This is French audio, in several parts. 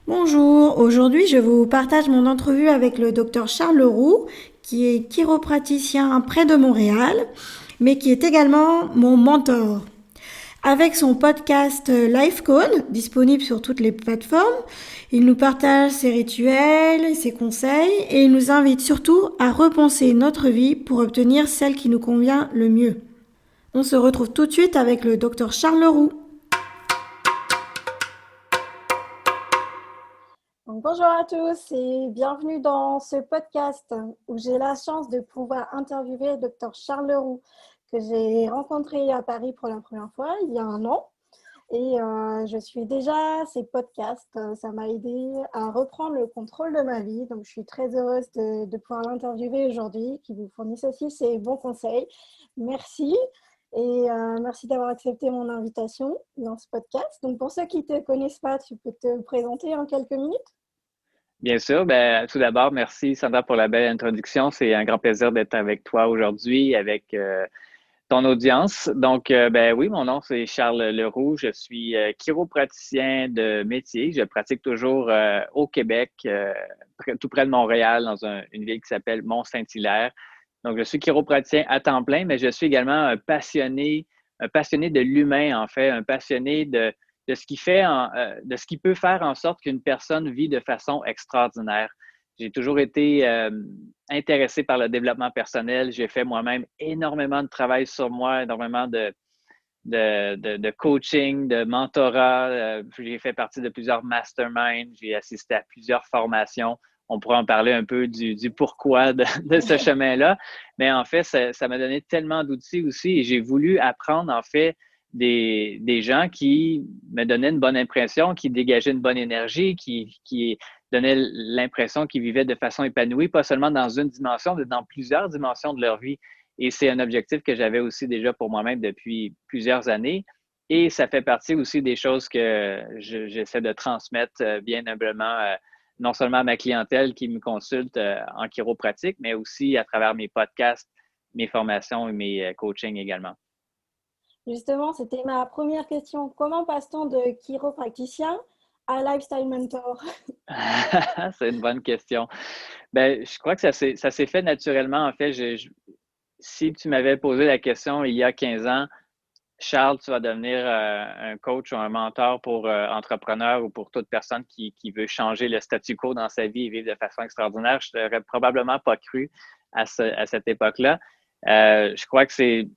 Bonjour, aujourd'hui je vous partage mon entrevue avec le docteur Charles Leroux, qui est chiropraticien près de Montréal, mais qui est également mon mentor. Avec son podcast LifeCode, disponible sur toutes les plateformes, il nous partage ses rituels, ses conseils et il nous invite surtout à repenser notre vie pour obtenir celle qui nous convient le mieux. On se retrouve tout de suite avec le docteur Charles Leroux. Donc, bonjour à tous et bienvenue dans ce podcast où j'ai la chance de pouvoir interviewer le docteur Charles Leroux que j'ai rencontré à Paris pour la première fois il y a un an. Et je suis déjà ces podcasts, ça m'a aidé à reprendre le contrôle de ma vie. Donc, je suis très heureuse de pouvoir l'interviewer aujourd'hui, qui vous fournisse aussi ses bons conseils. Merci. Et merci d'avoir accepté mon invitation dans ce podcast. Donc, pour ceux qui ne te connaissent pas, tu peux te présenter en quelques minutes? Bien sûr, tout d'abord, merci Sandra pour la belle introduction. C'est un grand plaisir d'être avec toi aujourd'hui, avec ton audience. Donc, oui, mon nom c'est Charles Leroux. Je suis chiropraticien de métier. Je pratique toujours au Québec, tout près de Montréal, dans une ville qui s'appelle Mont-Saint-Hilaire. Donc, je suis chiropraticien à temps plein, mais je suis également un passionné de l'humain, en fait, un passionné de ce qui de ce qui peut faire en sorte qu'une personne vit de façon extraordinaire. J'ai toujours été intéressé par le développement personnel. J'ai fait moi-même énormément de travail sur moi, énormément de coaching, de mentorat. J'ai fait partie de plusieurs masterminds. J'ai assisté à plusieurs formations. On pourra en parler un peu du pourquoi de ce chemin-là. Mais en fait, ça m'a donné tellement d'outils aussi et j'ai voulu apprendre, en fait, des gens qui me donnaient une bonne impression, qui dégageaient une bonne énergie, qui donnaient l'impression qu'ils vivaient de façon épanouie, pas seulement dans une dimension, mais dans plusieurs dimensions de leur vie. Et c'est un objectif que j'avais aussi déjà pour moi-même depuis plusieurs années. Et ça fait partie aussi des choses que j'essaie de transmettre bien humblement, non seulement à ma clientèle qui me consulte en chiropratique, mais aussi à travers mes podcasts, mes formations et mes coachings également. Justement, c'était ma première question. Comment passe-t-on de chiropraticien à lifestyle mentor? C'est une bonne question. Je crois que ça s'est fait naturellement. En fait, si tu m'avais posé la question il y a 15 ans, Charles, tu vas devenir un coach ou un mentor pour entrepreneurs ou pour toute personne qui veut changer le statu quo dans sa vie et vivre de façon extraordinaire. Je n'aurais probablement pas cru à cette époque-là. Je crois que c'est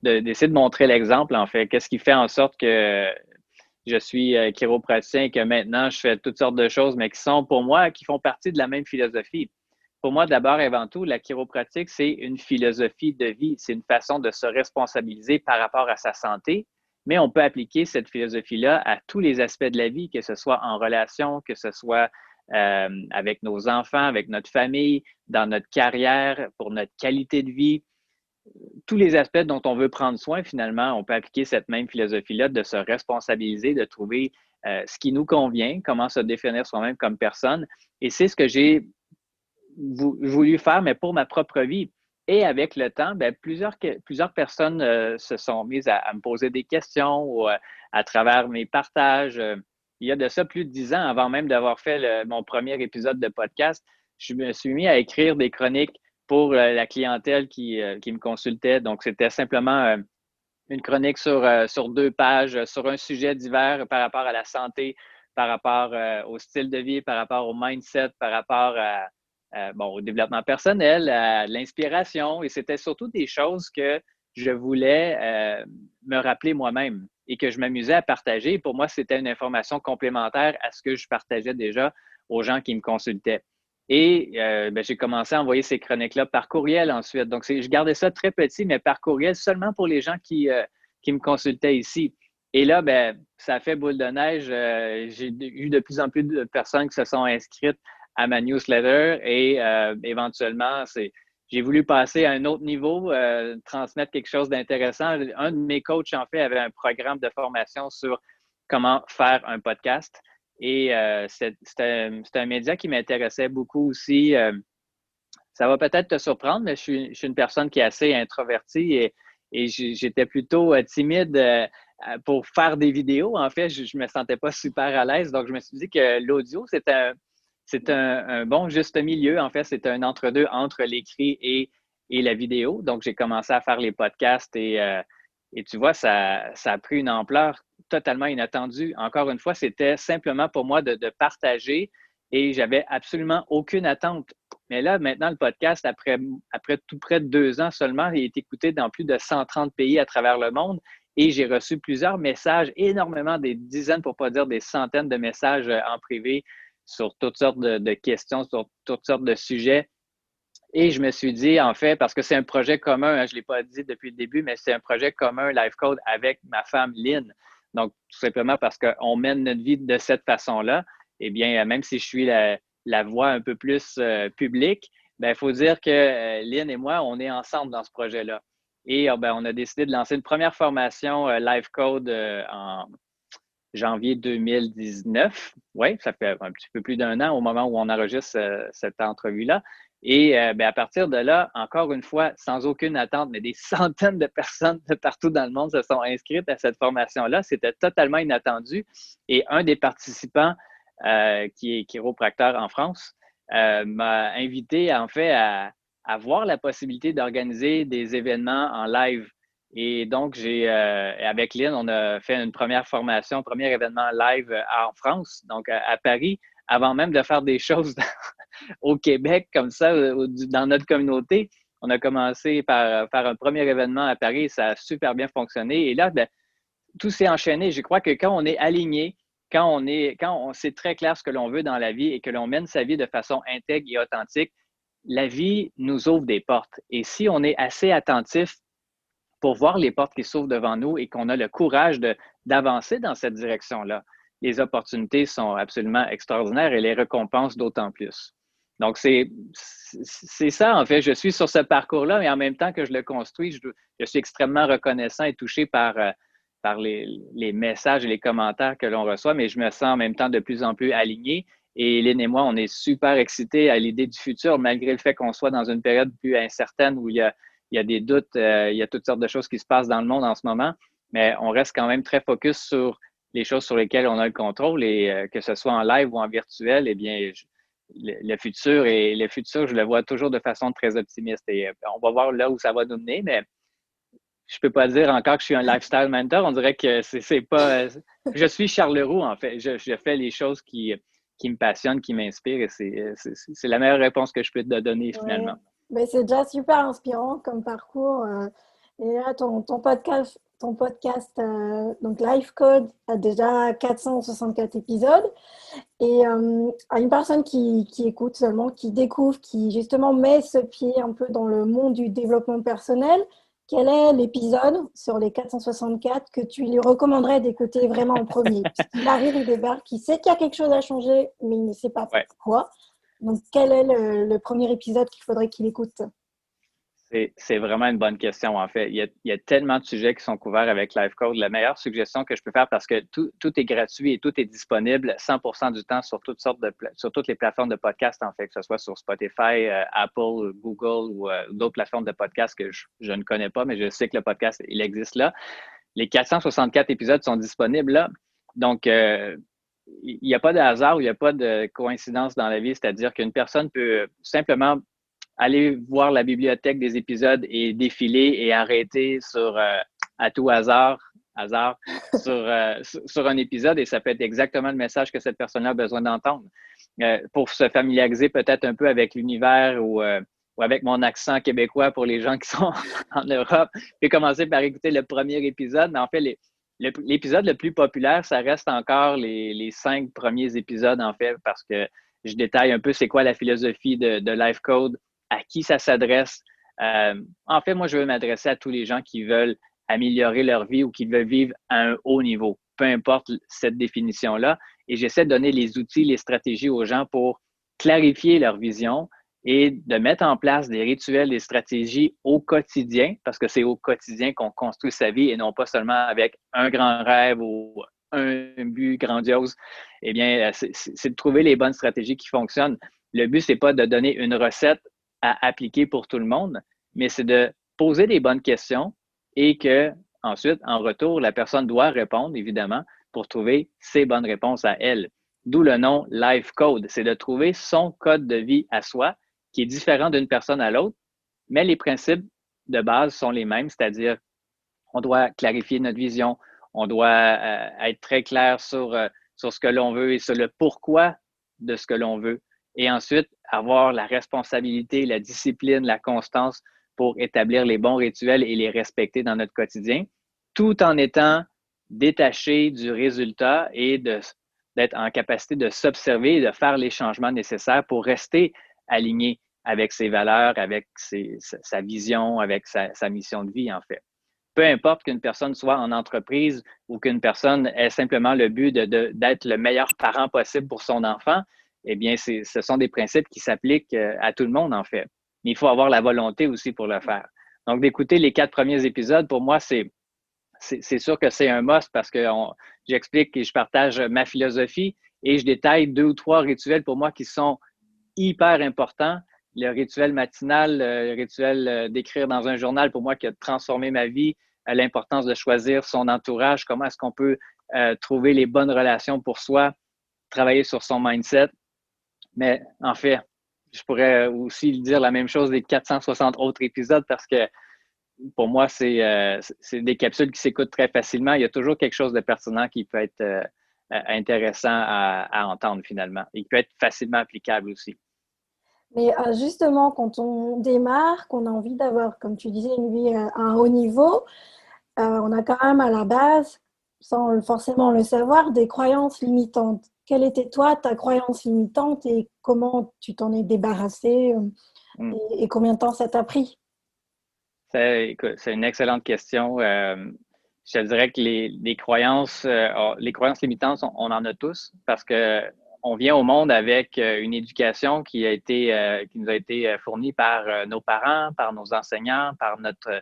d'essayer de montrer l'exemple, en fait. Qu'est-ce qui fait en sorte que je suis chiropraticien et que maintenant je fais toutes sortes de choses, mais qui sont pour moi, qui font partie de la même philosophie. Pour moi, d'abord et avant tout, la chiropratique, c'est une philosophie de vie. C'est une façon de se responsabiliser par rapport à sa santé, mais on peut appliquer cette philosophie-là à tous les aspects de la vie, que ce soit en relation, que ce soit avec nos enfants, avec notre famille, dans notre carrière, pour notre qualité de vie, tous les aspects dont on veut prendre soin, finalement, on peut appliquer cette même philosophie-là de se responsabiliser, de trouver ce qui nous convient, comment se définir soi-même comme personne. Et c'est ce que j'ai voulu faire, mais pour ma propre vie. Et avec le temps, plusieurs personnes se sont mises à me poser des questions ou à travers mes partages. Il y a de ça plus de 10 ans, avant même d'avoir fait mon premier épisode de podcast, je me suis mis à écrire des chroniques pour la clientèle qui me consultait. Donc, c'était simplement une chronique sur 2 pages, sur un sujet divers par rapport à la santé, par rapport au style de vie, par rapport au mindset, par rapport au développement personnel, à l'inspiration. Et c'était surtout des choses que je voulais me rappeler moi-même et que je m'amusais à partager. Pour moi, c'était une information complémentaire à ce que je partageais déjà aux gens qui me consultaient. Et j'ai commencé à envoyer ces chroniques-là par courriel ensuite. Donc, je gardais ça très petit, mais par courriel seulement pour les gens qui me consultaient ici. Et là, ça a fait boule de neige. J'ai eu de plus en plus de personnes qui se sont inscrites à ma newsletter et éventuellement, j'ai voulu passer à un autre niveau, transmettre quelque chose d'intéressant. Un de mes coachs, en fait, avait un programme de formation sur comment faire un podcast. Et c'était un média qui m'intéressait beaucoup aussi. Ça va peut-être te surprendre, mais je suis une personne qui est assez introvertie et j'étais plutôt timide pour faire des vidéos. En fait, je me sentais pas super à l'aise. Donc, je me suis dit que l'audio, c'est un bon juste milieu. En fait, c'est un entre-deux entre l'écrit et la vidéo. Donc, j'ai commencé à faire les podcasts et tu vois, ça a pris une ampleur totalement inattendue. Encore une fois, c'était simplement pour moi de partager et j'avais absolument aucune attente. Mais là, maintenant, le podcast, après tout près de 2 ans seulement, il est écouté dans plus de 130 pays à travers le monde et j'ai reçu plusieurs messages, énormément, des dizaines, pour ne pas dire des centaines de messages en privé sur toutes sortes de questions, sur toutes sortes de sujets. Et je me suis dit, en fait, parce que c'est un projet commun, hein, je ne l'ai pas dit depuis le début, mais c'est un projet commun, LifeCode, avec ma femme Lynn. Donc, tout simplement parce qu'on mène notre vie de cette façon-là, eh bien, même si je suis la voix un peu plus publique, il faut dire que Lynn et moi, on est ensemble dans ce projet-là. Et on a décidé de lancer une première formation LifeCode en janvier 2019. Oui, ça fait un petit peu plus d'un an au moment où on enregistre cette entrevue-là. Et à partir de là, encore une fois, sans aucune attente, mais des centaines de personnes de partout dans le monde se sont inscrites à cette formation-là. C'était totalement inattendu. Et un des participants, qui est chiropracteur en France, m'a invité en fait à voir la possibilité d'organiser des événements en live. Et donc, avec Lynn, on a fait une première formation, un premier événement live en France, donc à Paris, avant même de faire des choses au Québec comme ça, dans notre communauté. On a commencé par faire un premier événement à Paris, ça a super bien fonctionné. Et là, tout s'est enchaîné. Je crois que quand on est aligné, quand on sait très clair ce que l'on veut dans la vie et que l'on mène sa vie de façon intègre et authentique, la vie nous ouvre des portes. Et si on est assez attentif pour voir les portes qui s'ouvrent devant nous et qu'on a le courage d'avancer dans cette direction-là, les opportunités sont absolument extraordinaires et les récompenses d'autant plus. Donc, c'est ça, en fait. Je suis sur ce parcours-là, mais en même temps que je le construis, je suis extrêmement reconnaissant et touché par les messages et les commentaires que l'on reçoit, mais je me sens en même temps de plus en plus aligné. Et Lynn et moi, on est super excités à l'idée du futur, malgré le fait qu'on soit dans une période plus incertaine où il y a des doutes, il y a toutes sortes de choses qui se passent dans le monde en ce moment, mais on reste quand même très focus sur les choses sur lesquelles on a le contrôle et que ce soit en live ou en virtuel, eh bien, le futur, je le vois toujours de façon très optimiste et on va voir là où ça va nous mener, mais je peux pas dire encore que je suis un lifestyle mentor. On dirait que c'est pas. Je suis Charles Leroux, en fait. Je fais les choses qui me passionnent, qui m'inspirent et c'est la meilleure réponse que je peux te donner finalement. Ouais. Mais c'est déjà super inspirant comme parcours. Et là, ton podcast donc Life Code a déjà 464 épisodes. Et à une personne qui écoute seulement, qui découvre, qui justement met ce pied un peu dans le monde du développement personnel, quel est l'épisode sur les 464 que tu lui recommanderais d'écouter vraiment en premier? Puisqu'il arrive, il débarque, il sait qu'il y a quelque chose à changer, mais il ne sait pas quoi. Donc, quel est le premier épisode qu'il faudrait qu'il écoute? C'est vraiment une bonne question, en fait. Il y a tellement de sujets qui sont couverts avec LifeCode. La meilleure suggestion que je peux faire, parce que tout est gratuit et tout est disponible 100% du temps sur sur toutes les plateformes de podcast, en fait, que ce soit sur Spotify, Apple, Google ou d'autres plateformes de podcast que je ne connais pas, mais je sais que le podcast, il existe là. Les 464 épisodes sont disponibles là. Donc, il n'y a pas de hasard ou il n'y a pas de coïncidence dans la vie, c'est-à-dire qu'une personne peut simplement aller voir la bibliothèque des épisodes et défiler et arrêter à tout hasard sur un épisode et ça peut être exactement le message que cette personne-là a besoin d'entendre. Pour se familiariser peut-être un peu avec l'univers ou avec mon accent québécois pour les gens qui sont en Europe, je vais commencer par écouter le premier épisode, mais en fait, l'épisode le plus populaire, ça reste encore les 5 premiers épisodes, en fait, parce que je détaille un peu c'est quoi la philosophie de LifeCode, à qui ça s'adresse. En fait, moi, je veux m'adresser à tous les gens qui veulent améliorer leur vie ou qui veulent vivre à un haut niveau, peu importe cette définition-là. Et j'essaie de donner les outils, les stratégies aux gens pour clarifier leur vision et de mettre en place des rituels, des stratégies au quotidien, parce que c'est au quotidien qu'on construit sa vie et non pas seulement avec un grand rêve ou un but grandiose. Eh bien, c'est de trouver les bonnes stratégies qui fonctionnent. Le but, c'est pas de donner une recette à appliquer pour tout le monde, mais c'est de poser des bonnes questions et que ensuite, en retour, la personne doit répondre, évidemment, pour trouver ses bonnes réponses à elle. D'où le nom Life Code. C'est de trouver son code de vie à soi, qui est différent d'une personne à l'autre, mais les principes de base sont les mêmes, c'est-à-dire on doit clarifier notre vision, on doit être très clair sur ce que l'on veut et sur le pourquoi de ce que l'on veut. Et ensuite, avoir la responsabilité, la discipline, la constance pour établir les bons rituels et les respecter dans notre quotidien, tout en étant détaché du résultat et d'être en capacité de s'observer et de faire les changements nécessaires pour rester aligné avec ses valeurs, avec sa vision, avec sa mission de vie, en fait. Peu importe qu'une personne soit en entreprise ou qu'une personne ait simplement le but d'être le meilleur parent possible pour son enfant, eh bien, ce sont des principes qui s'appliquent à tout le monde, en fait. Mais il faut avoir la volonté aussi pour le faire. Donc, d'écouter les 4 premiers épisodes, pour moi, c'est sûr que c'est un must parce que j'explique et je partage ma philosophie et je détaille 2 ou 3 rituels pour moi qui sont hyper importants. Le rituel matinal, le rituel d'écrire dans un journal, pour moi, qui a transformé ma vie, l'importance de choisir son entourage, comment est-ce qu'on peut trouver les bonnes relations pour soi, travailler sur son mindset. Mais en fait, je pourrais aussi dire la même chose des 460 autres épisodes parce que pour moi, c'est des capsules qui s'écoutent très facilement. Il y a toujours quelque chose de pertinent qui peut être intéressant à entendre finalement et qui peut être facilement applicable aussi. Mais justement, quand on démarre, qu'on a envie d'avoir, comme tu disais, une vie à un haut niveau, on a quand même à la base, sans forcément le savoir, des croyances limitantes. Quelle était toi ta croyance limitante et comment tu t'en es débarrassé et combien de temps ça t'a pris? C'est une excellente question. Je te dirais que les croyances limitantes, on en a tous parce que on vient au monde avec une éducation qui nous a été fournie par nos parents, par nos enseignants, par notre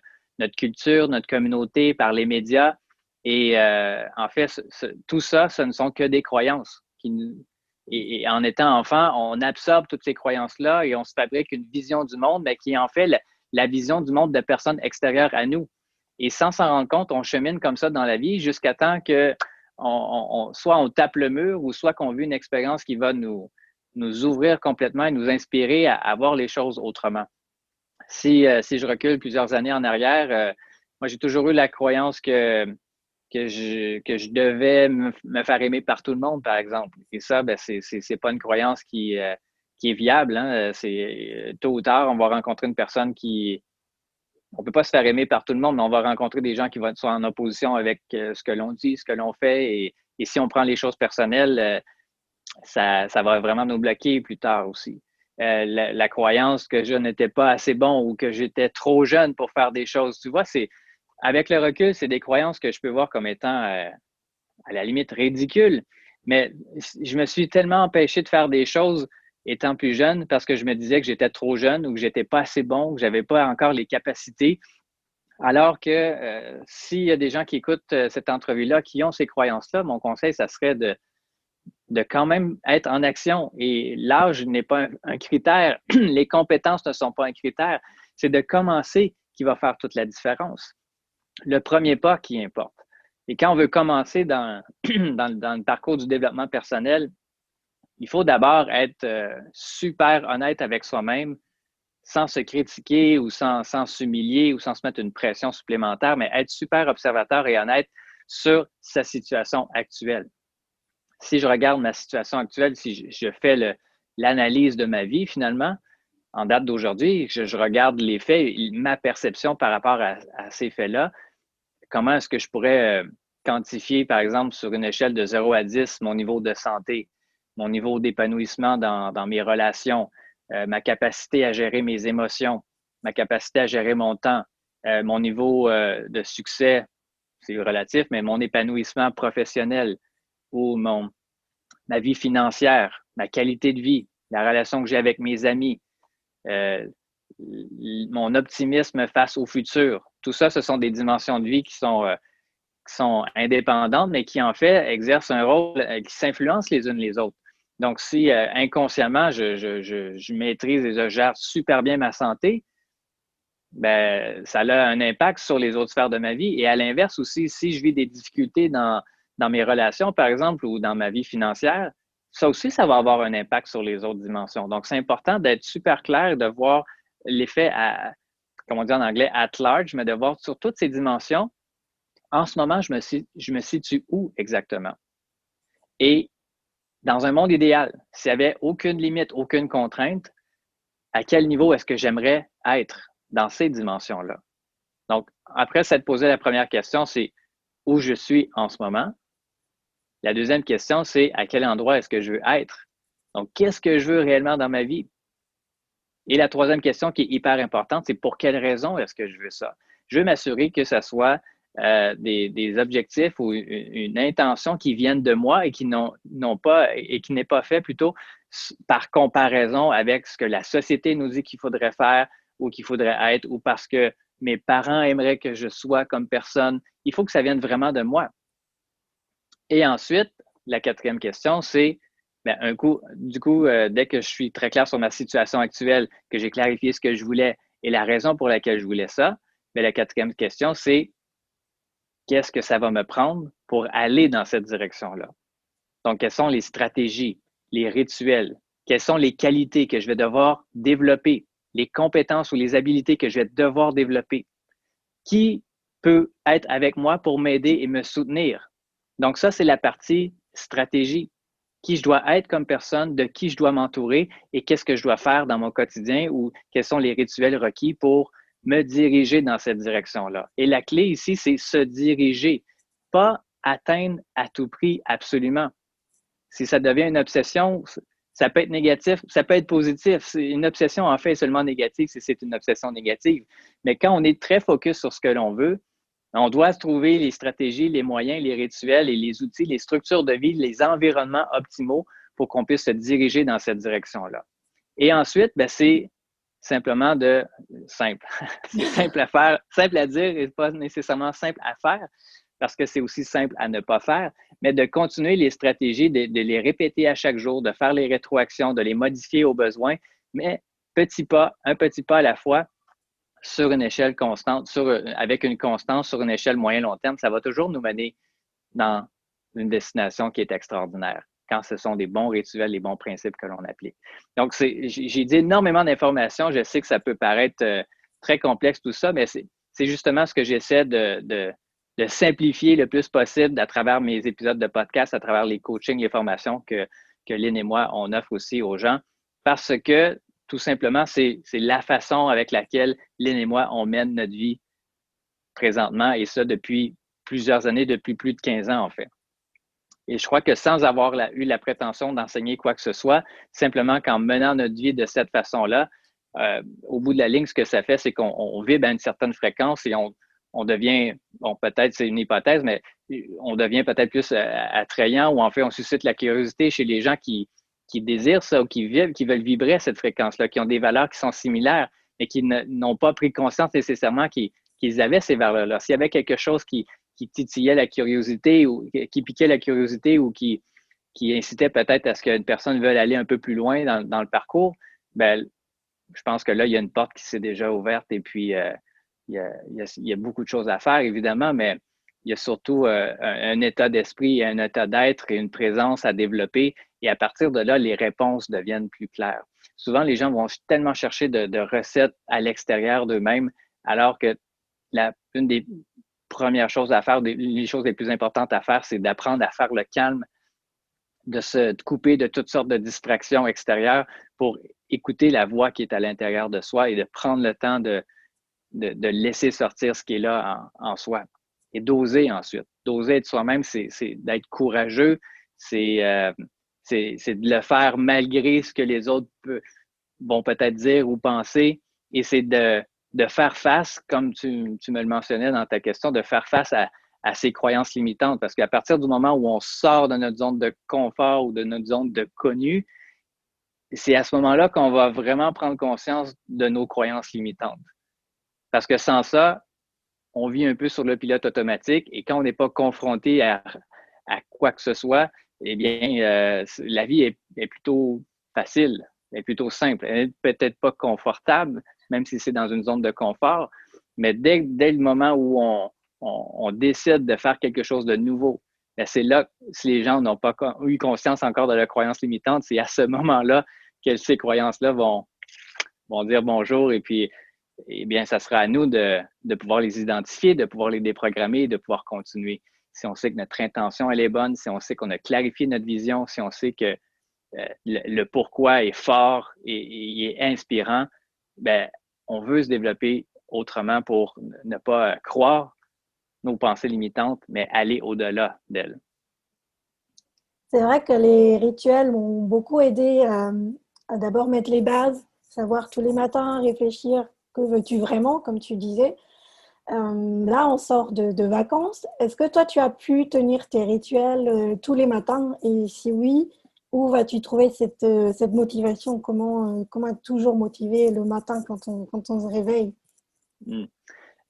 culture, notre communauté, par les médias. Et en fait, tout ça, ce ne sont que des croyances. Et en étant enfant, on absorbe toutes ces croyances-là et on se fabrique une vision du monde, mais qui est en fait la vision du monde de personnes extérieures à nous. Et sans s'en rendre compte, on chemine comme ça dans la vie jusqu'à temps que soit on tape le mur ou soit qu'on vit une expérience qui va nous ouvrir complètement et nous inspirer à voir les choses autrement. Si je recule plusieurs années en arrière, moi, j'ai toujours eu la croyance que je devais me faire aimer par tout le monde, par exemple. Et ça, ben, c'est pas une croyance qui est viable. Hein. Tôt ou tard, on va rencontrer une personne on peut pas se faire aimer par tout le monde, mais on va rencontrer des gens qui vont être en opposition avec ce que l'on dit, ce que l'on fait. Et si on prend les choses personnelles, ça va vraiment nous bloquer plus tard aussi. La croyance que je n'étais pas assez bon ou que j'étais trop jeune pour faire des choses, tu vois, avec le recul, c'est des croyances que je peux voir comme étant à la limite ridicules. Mais je me suis tellement empêché de faire des choses étant plus jeune parce que je me disais que j'étais trop jeune ou que j'étais pas assez bon, que j'avais pas encore les capacités. Alors que s'il y a des gens qui écoutent cette entrevue-là, qui ont ces croyances-là, mon conseil, ça serait de quand même être en action. Et l'âge n'est pas un critère, les compétences ne sont pas un critère. C'est de commencer qui va faire toute la différence. Le premier pas qui importe. Et quand on veut commencer dans le parcours du développement personnel, il faut d'abord être super honnête avec soi-même, sans se critiquer ou sans s'humilier ou sans se mettre une pression supplémentaire, mais être super observateur et honnête sur sa situation actuelle. Si je regarde ma situation actuelle, si je fais l'analyse de ma vie finalement, en date d'aujourd'hui, je regarde les faits, ma perception par rapport à ces faits-là, comment est-ce que je pourrais quantifier, par exemple, sur une échelle de 0 à 10, mon niveau de santé, mon niveau d'épanouissement dans mes relations, ma capacité à gérer mes émotions, ma capacité à gérer mon temps, mon niveau de succès, c'est relatif, mais mon épanouissement professionnel ou ma vie financière, ma qualité de vie, la relation que j'ai avec mes amis, euh, mon optimisme face au futur. Tout ça, ce sont des dimensions de vie qui sont indépendantes, mais qui en fait exercent un rôle qui s'influencent les unes les autres. Donc, si inconsciemment, je maîtrise et je gère super bien ma santé, ben, ça a un impact sur les autres sphères de ma vie. Et à l'inverse aussi, si je vis des difficultés dans mes relations, par exemple, ou dans ma vie financière, ça aussi, ça va avoir un impact sur les autres dimensions. Donc, c'est important d'être super clair et de voir l'effet, comme on dit en anglais, at large, mais de voir sur toutes ces dimensions. En ce moment, je me situe où exactement? Et dans un monde idéal, s'il n'y avait aucune limite, aucune contrainte, à quel niveau est-ce que j'aimerais être dans ces dimensions-là? Donc, après s'être posé la première question, c'est où je suis en ce moment. La deuxième question, c'est à quel endroit est-ce que je veux être? Donc, qu'est-ce que je veux réellement dans ma vie? Et la troisième question qui est hyper importante, c'est pour quelle raison est-ce que je veux ça? Je veux m'assurer que ce soit des objectifs ou une intention qui viennent de moi et qui n'ont pas et qui n'est pas fait plutôt par comparaison avec ce que la société nous dit qu'il faudrait faire ou qu'il faudrait être ou parce que mes parents aimeraient que je sois comme personne. Il faut que ça vienne vraiment de moi. Et ensuite, la quatrième question, c'est ben, dès que je suis très clair sur ma situation actuelle, que j'ai clarifié ce que je voulais et la raison pour laquelle je voulais ça, bien, la quatrième question, c'est qu'est-ce que ça va me prendre pour aller dans cette direction-là? Donc, quelles sont les stratégies, les rituels, quelles sont les qualités que je vais devoir développer, les compétences ou les habiletés que je vais devoir développer? Qui peut être avec moi pour m'aider et me soutenir? Donc, ça, c'est la partie stratégie. Qui je dois être comme personne, de qui je dois m'entourer et qu'est-ce que je dois faire dans mon quotidien ou quels sont les rituels requis pour me diriger dans cette direction-là. Et la clé ici, c'est se diriger, pas atteindre à tout prix absolument. Si ça devient une obsession, ça peut être négatif, ça peut être positif. Une obsession, en fait, est seulement négative si c'est une obsession négative. Mais quand on est très focus sur ce que l'on veut, on doit se trouver les stratégies, les moyens, les rituels et les outils, les structures de vie, les environnements optimaux pour qu'on puisse se diriger dans cette direction-là. Et ensuite, ben, c'est simplement simple. C'est simple à faire, simple à dire et pas nécessairement simple à faire parce que c'est aussi simple à ne pas faire, mais de continuer les stratégies, de les répéter à chaque jour, de faire les rétroactions, de les modifier aux besoins, mais un petit pas à la fois, sur une échelle constante, avec une constance sur une échelle moyen-long terme, ça va toujours nous mener dans une destination qui est extraordinaire quand ce sont des bons rituels, les bons principes que l'on applique. Donc, j'ai dit énormément d'informations. Je sais que ça peut paraître très complexe tout ça, mais c'est justement ce que j'essaie de simplifier le plus possible à travers mes épisodes de podcast, à travers les coachings, les formations que Lynn et moi, on offre aussi aux gens, parce que tout simplement, c'est la façon avec laquelle Lynn et moi, on mène notre vie présentement, et ça depuis plusieurs années, depuis plus de 15 ans, en fait. Et je crois que sans avoir eu la prétention d'enseigner quoi que ce soit, simplement qu'en menant notre vie de cette façon-là, au bout de la ligne, ce que ça fait, c'est qu'on vibre à une certaine fréquence et on devient, bon, peut-être c'est une hypothèse, mais on devient peut-être plus attrayant ou en fait, on suscite la curiosité chez les gens qui désirent ça ou qui veulent vibrer à cette fréquence-là, qui ont des valeurs qui sont similaires, mais qui n'ont pas pris conscience nécessairement qu'ils avaient ces valeurs-là. S'il y avait quelque chose qui titillait la curiosité ou qui piquait la curiosité ou qui incitait peut-être à ce qu'une personne veuille aller un peu plus loin dans le parcours, ben, je pense que là, il y a une porte qui s'est déjà ouverte et puis il y a beaucoup de choses à faire, évidemment, mais il y a surtout un état d'esprit, un état d'être et une présence à développer. Et à partir de là, les réponses deviennent plus claires. Souvent, les gens vont tellement chercher de recettes à l'extérieur d'eux-mêmes, alors que une des premières choses à faire, les choses les plus importantes à faire, c'est d'apprendre à faire le calme, de se couper de toutes sortes de distractions extérieures pour écouter la voix qui est à l'intérieur de soi et de prendre le temps de laisser sortir ce qui est là en soi et d'oser ensuite. D'oser être soi-même, c'est d'être courageux, c'est de le faire malgré ce que les autres vont peut-être dire ou penser et c'est de faire face, comme tu me le mentionnais dans ta question, de faire face à ces croyances limitantes. Parce qu'à partir du moment où on sort de notre zone de confort ou de notre zone de connu, c'est à ce moment-là qu'on va vraiment prendre conscience de nos croyances limitantes. Parce que sans ça, on vit un peu sur le pilote automatique et quand on n'est pas confronté à quoi que ce soit, eh bien, la vie est plutôt facile, elle est plutôt simple. Elle n'est peut-être pas confortable, même si c'est dans une zone de confort. Mais dès le moment où on décide de faire quelque chose de nouveau, bien, c'est là, si les gens n'ont pas eu conscience encore de leurs croyances limitantes, c'est à ce moment-là que ces croyances-là vont dire bonjour et puis, eh bien, ça sera à nous de pouvoir les identifier, de pouvoir les déprogrammer, de pouvoir continuer. Si on sait que notre intention, elle est bonne, si on sait qu'on a clarifié notre vision, si on sait que le pourquoi est fort et est inspirant, ben, on veut se développer autrement pour ne pas croire nos pensées limitantes, mais aller au-delà d'elles. C'est vrai que les rituels m'ont beaucoup aidé à d'abord mettre les bases, savoir tous les matins réfléchir que veux-tu vraiment, comme tu disais. Là, on sort de vacances. Est-ce que toi, tu as pu tenir tes rituels tous les matins? Et si oui, où vas-tu trouver cette motivation? Comment être toujours motivé le matin quand on se réveille? Hmm.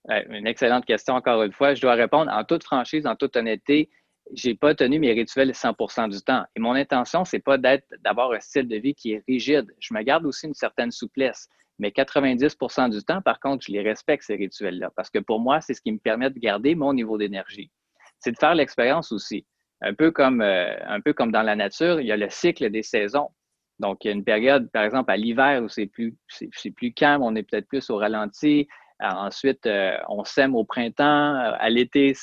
Une excellente question, encore une fois. Je dois répondre en toute franchise, en toute honnêteté. Je n'ai pas tenu mes rituels 100% du temps. Et mon intention, c'est pas d'avoir un style de vie qui est rigide. Je me garde aussi une certaine souplesse. Mais 90% du temps, par contre, je les respecte, ces rituels-là. Parce que pour moi, c'est ce qui me permet de garder mon niveau d'énergie. C'est de faire l'expérience aussi. Un peu comme dans la nature, il y a le cycle des saisons. Donc, il y a une période, par exemple, à l'hiver où c'est plus calme, on est peut-être plus au ralenti. Ensuite, on sème au printemps. À l'été,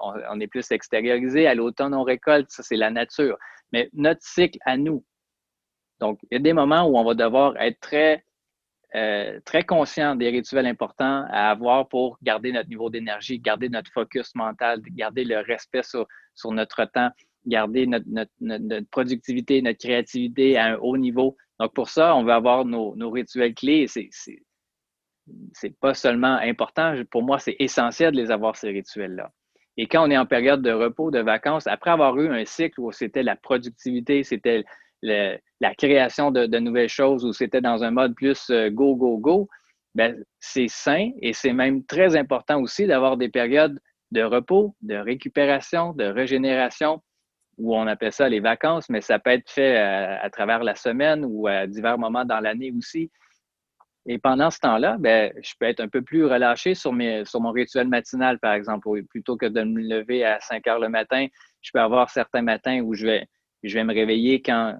on est plus extériorisé. À l'automne, on récolte. Ça, c'est la nature. Mais notre cycle à nous. Donc, il y a des moments où on va devoir être très conscient des rituels importants à avoir pour garder notre niveau d'énergie, garder notre focus mental, garder le respect sur notre temps, garder notre productivité, notre créativité à un haut niveau. Donc, pour ça, on veut avoir nos rituels clés. C'est pas seulement important, pour moi, c'est essentiel de les avoir, ces rituels-là. Et quand on est en période de repos, de vacances, après avoir eu un cycle où c'était la productivité, c'était la création de nouvelles choses, où c'était dans un mode plus go, go, go, ben, c'est sain et c'est même très important aussi d'avoir des périodes de repos, de récupération, de régénération, où on appelle ça les vacances, mais ça peut être fait à travers la semaine ou à divers moments dans l'année aussi. Et pendant ce temps-là, ben, je peux être un peu plus relâché sur mon rituel matinal, par exemple. Plutôt que de me lever à 5 heures le matin, je peux avoir certains matins où je vais me réveiller quand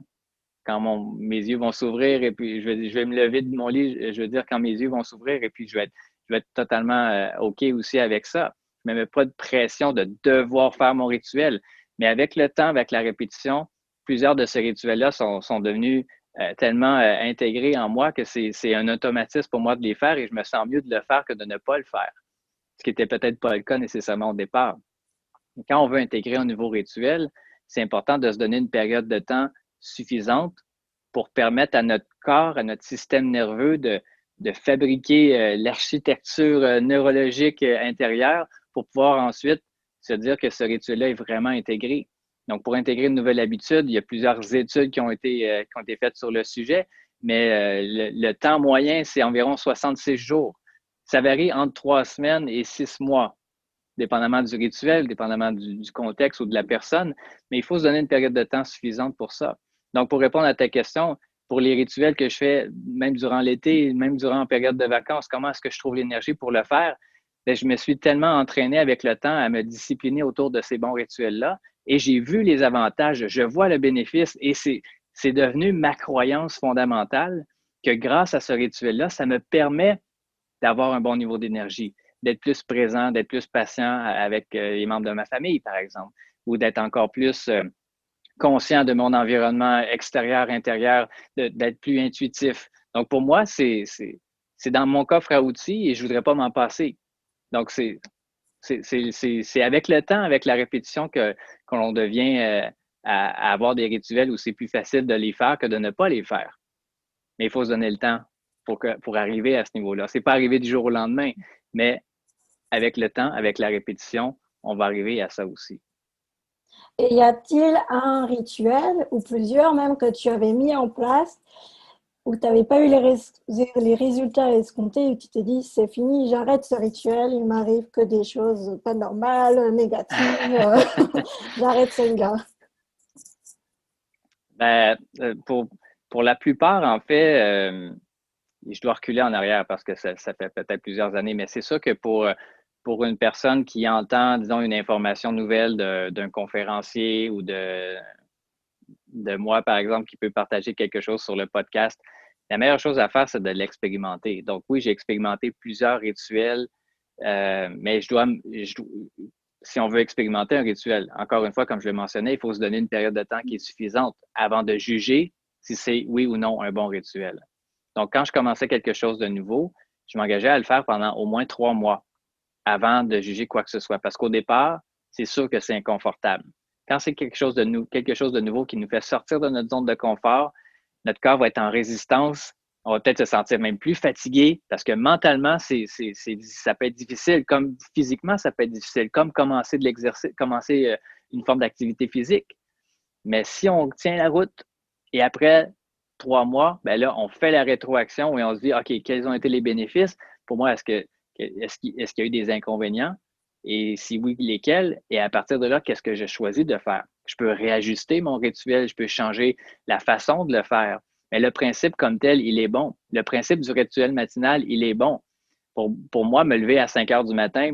mes yeux vont s'ouvrir et puis je vais me lever de mon lit, je veux dire, quand mes yeux vont s'ouvrir et puis je vais être totalement OK aussi avec ça. Je ne me mets pas de pression de devoir faire mon rituel. Mais avec le temps, avec la répétition, plusieurs de ces rituels-là sont devenus tellement intégrés en moi que c'est un automatisme pour moi de les faire et je me sens mieux de le faire que de ne pas le faire. Ce qui n'était peut-être pas le cas nécessairement au départ. Et quand on veut intégrer un nouveau rituel, c'est important de se donner une période de temps suffisante pour permettre à notre corps, à notre système nerveux de fabriquer l'architecture neurologique intérieure pour pouvoir ensuite se dire que ce rituel-là est vraiment intégré. Donc, pour intégrer une nouvelle habitude, il y a plusieurs études qui ont été faites sur le sujet, mais le temps moyen, c'est environ 66 jours. Ça varie entre 3 semaines et 6 mois, dépendamment du rituel, dépendamment du contexte ou de la personne, mais il faut se donner une période de temps suffisante pour ça. Donc, pour répondre à ta question, pour les rituels que je fais, même durant l'été, même durant la période de vacances, comment est-ce que je trouve l'énergie pour le faire? Bien, je me suis tellement entraîné avec le temps à me discipliner autour de ces bons rituels-là et j'ai vu les avantages, je vois le bénéfice et c'est devenu ma croyance fondamentale que grâce à ce rituel-là, ça me permet d'avoir un bon niveau d'énergie, d'être plus présent, d'être plus patient avec les membres de ma famille, par exemple, ou d'être encore plus conscient de mon environnement extérieur, intérieur, d'être plus intuitif. Donc, pour moi, c'est dans mon coffre à outils et je ne voudrais pas m'en passer. Donc, c'est avec le temps, avec la répétition qu'on devient à avoir des rituels où c'est plus facile de les faire que de ne pas les faire. Mais il faut se donner le temps pour arriver à ce niveau-là. Ce n'est pas arrivé du jour au lendemain, mais avec le temps, avec la répétition, on va arriver à ça aussi. Et y a-t-il un rituel ou plusieurs même que tu avais mis en place où tu n'avais pas eu les résultats escomptés et tu t'es dit c'est fini, j'arrête ce rituel, il m'arrive que des choses pas normales, négatives, j'arrête celui-là. Ben, pour la plupart, en fait, je dois reculer en arrière parce que ça fait peut-être plusieurs années, mais c'est sûr que pour une personne qui entend, disons, une information nouvelle d'un conférencier ou de moi, par exemple, qui peut partager quelque chose sur le podcast, la meilleure chose à faire, c'est de l'expérimenter. Donc oui, j'ai expérimenté plusieurs rituels, mais si on veut expérimenter un rituel, encore une fois, comme je l'ai mentionné, il faut se donner une période de temps qui est suffisante avant de juger si c'est oui ou non un bon rituel. Donc, quand je commençais quelque chose de nouveau, je m'engageais à le faire pendant au moins 3 mois avant de juger quoi que ce soit. Parce qu'au départ, c'est sûr que c'est inconfortable. Quand c'est quelque chose de nouveau qui nous fait sortir de notre zone de confort, notre corps va être en résistance. On va peut-être se sentir même plus fatigué parce que mentalement, ça peut être difficile, comme physiquement, ça peut être difficile, comme commencer de l'exercice, commencer une forme d'activité physique. Mais si on tient la route et après 3 mois, ben là, on fait la rétroaction et on se dit, OK, quels ont été les bénéfices? Pour moi, est-ce qu'il y a eu des inconvénients? Et si oui, lesquels? Et à partir de là, qu'est-ce que j'ai choisi de faire? Je peux réajuster mon rituel, je peux changer la façon de le faire. Mais le principe comme tel, il est bon. Le principe du rituel matinal, il est bon. Pour moi, me lever à 5 heures du matin,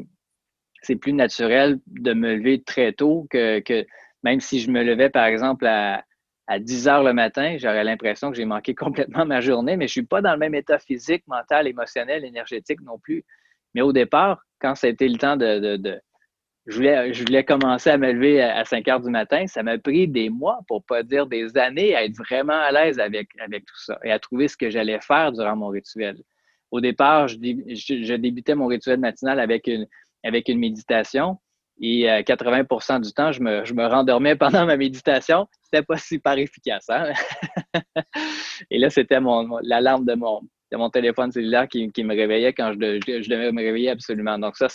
c'est plus naturel de me lever très tôt que même si je me levais, par exemple, à 10 heures le matin, j'aurais l'impression que j'ai manqué complètement ma journée, mais je ne suis pas dans le même état physique, mental, émotionnel, énergétique non plus. Mais au départ, quand ça a été le temps je voulais commencer à me lever à 5 heures du matin, ça m'a pris des mois, pour ne pas dire des années, à être vraiment à l'aise avec tout ça et à trouver ce que j'allais faire durant mon rituel. Au départ, je débutais mon rituel matinal avec une méditation et 80% du temps, je me rendormais pendant ma méditation. C'était pas super efficace. Hein? Et là, c'était l'alarme de mon téléphone cellulaire qui me réveillait quand je devais me réveiller absolument. Donc ça,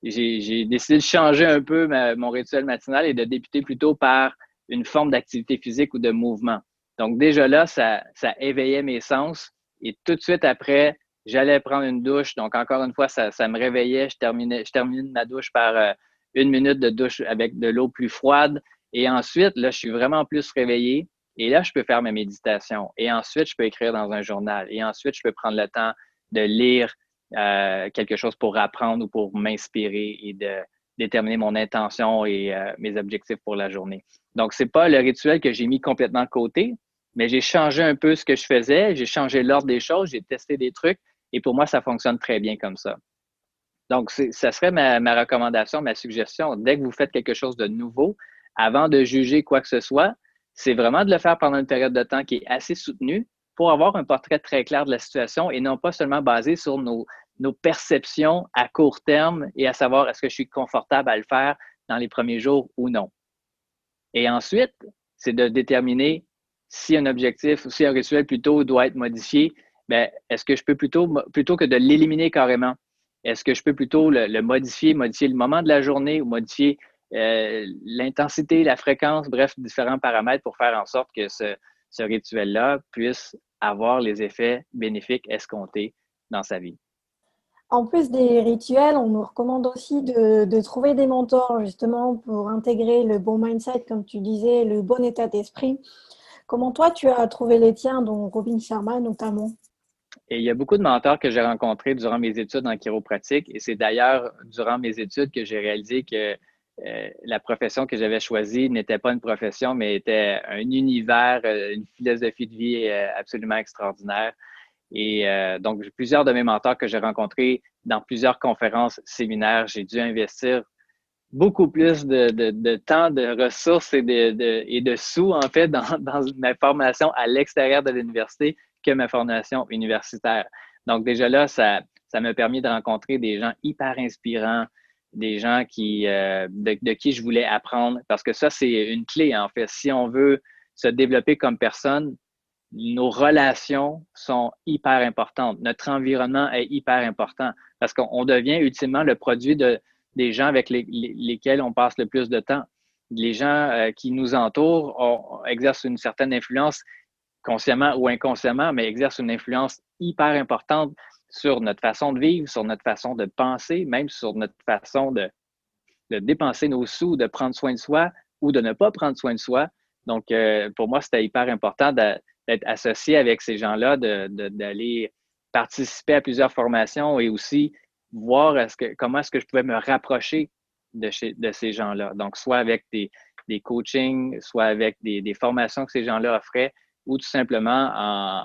j'ai décidé de changer un peu mon rituel matinal et de débuter plutôt par une forme d'activité physique ou de mouvement. Donc déjà là, ça éveillait mes sens et tout de suite après, j'allais prendre une douche. Donc encore une fois, ça me réveillait. Je terminais ma douche par 1 minute de douche avec de l'eau plus froide. Et ensuite, là, je suis vraiment plus réveillé. Et là, je peux faire ma méditation. Et ensuite, je peux écrire dans un journal. Et ensuite, je peux prendre le temps de lire quelque chose pour apprendre ou pour m'inspirer et de déterminer mon intention et mes objectifs pour la journée. Donc, c'est pas le rituel que j'ai mis complètement de côté, mais j'ai changé un peu ce que je faisais, j'ai changé l'ordre des choses, j'ai testé des trucs et pour moi, ça fonctionne très bien comme ça. Donc, ça serait ma recommandation, ma suggestion. Dès que vous faites quelque chose de nouveau, avant de juger quoi que ce soit, c'est vraiment de le faire pendant une période de temps qui est assez soutenue pour avoir un portrait très clair de la situation et non pas seulement basé sur nos perceptions à court terme et à savoir est-ce que je suis confortable à le faire dans les premiers jours ou non. Et ensuite, c'est de déterminer si un objectif ou si un rituel plutôt doit être modifié, bien, est-ce que je peux plutôt que de l'éliminer carrément, est-ce que je peux plutôt le modifier le moment de la journée ou modifier l'intensité, la fréquence, bref, différents paramètres pour faire en sorte que ce rituel-là puisse avoir les effets bénéfiques escomptés dans sa vie. En plus des rituels, on nous recommande aussi de trouver des mentors justement pour intégrer le bon mindset, comme tu disais, le bon état d'esprit. Comment toi, tu as trouvé les tiens, dont Robin Sharma notamment? Et il y a beaucoup de mentors que j'ai rencontrés durant mes études en chiropratique et c'est d'ailleurs durant mes études que j'ai réalisé que la profession que j'avais choisie n'était pas une profession, mais était un univers, une philosophie de vie absolument extraordinaire. Et donc, plusieurs de mes mentors que j'ai rencontrés dans plusieurs conférences, séminaires, j'ai dû investir beaucoup plus de temps, de ressources et de sous, en fait, dans ma formation à l'extérieur de l'université que ma formation universitaire. Donc, déjà là, ça m'a permis de rencontrer des gens hyper inspirants, des gens de qui je voulais apprendre, parce que ça, c'est une clé, en fait. Si on veut se développer comme personne, nos relations sont hyper importantes. Notre environnement est hyper important parce qu'on devient ultimement le produit des gens avec lesquels on passe le plus de temps. Les gens qui nous entourent exercent une certaine influence, consciemment ou inconsciemment, mais exercent une influence hyper importante sur notre façon de vivre, sur notre façon de penser, même sur notre façon de dépenser nos sous, de prendre soin de soi ou de ne pas prendre soin de soi. Donc, pour moi, c'était hyper important d'être associé avec ces gens-là, d'aller participer à plusieurs formations et aussi voir comment est-ce que je pouvais me rapprocher de ces gens-là. Donc, soit avec des coachings, soit avec des formations que ces gens-là offraient, ou tout simplement,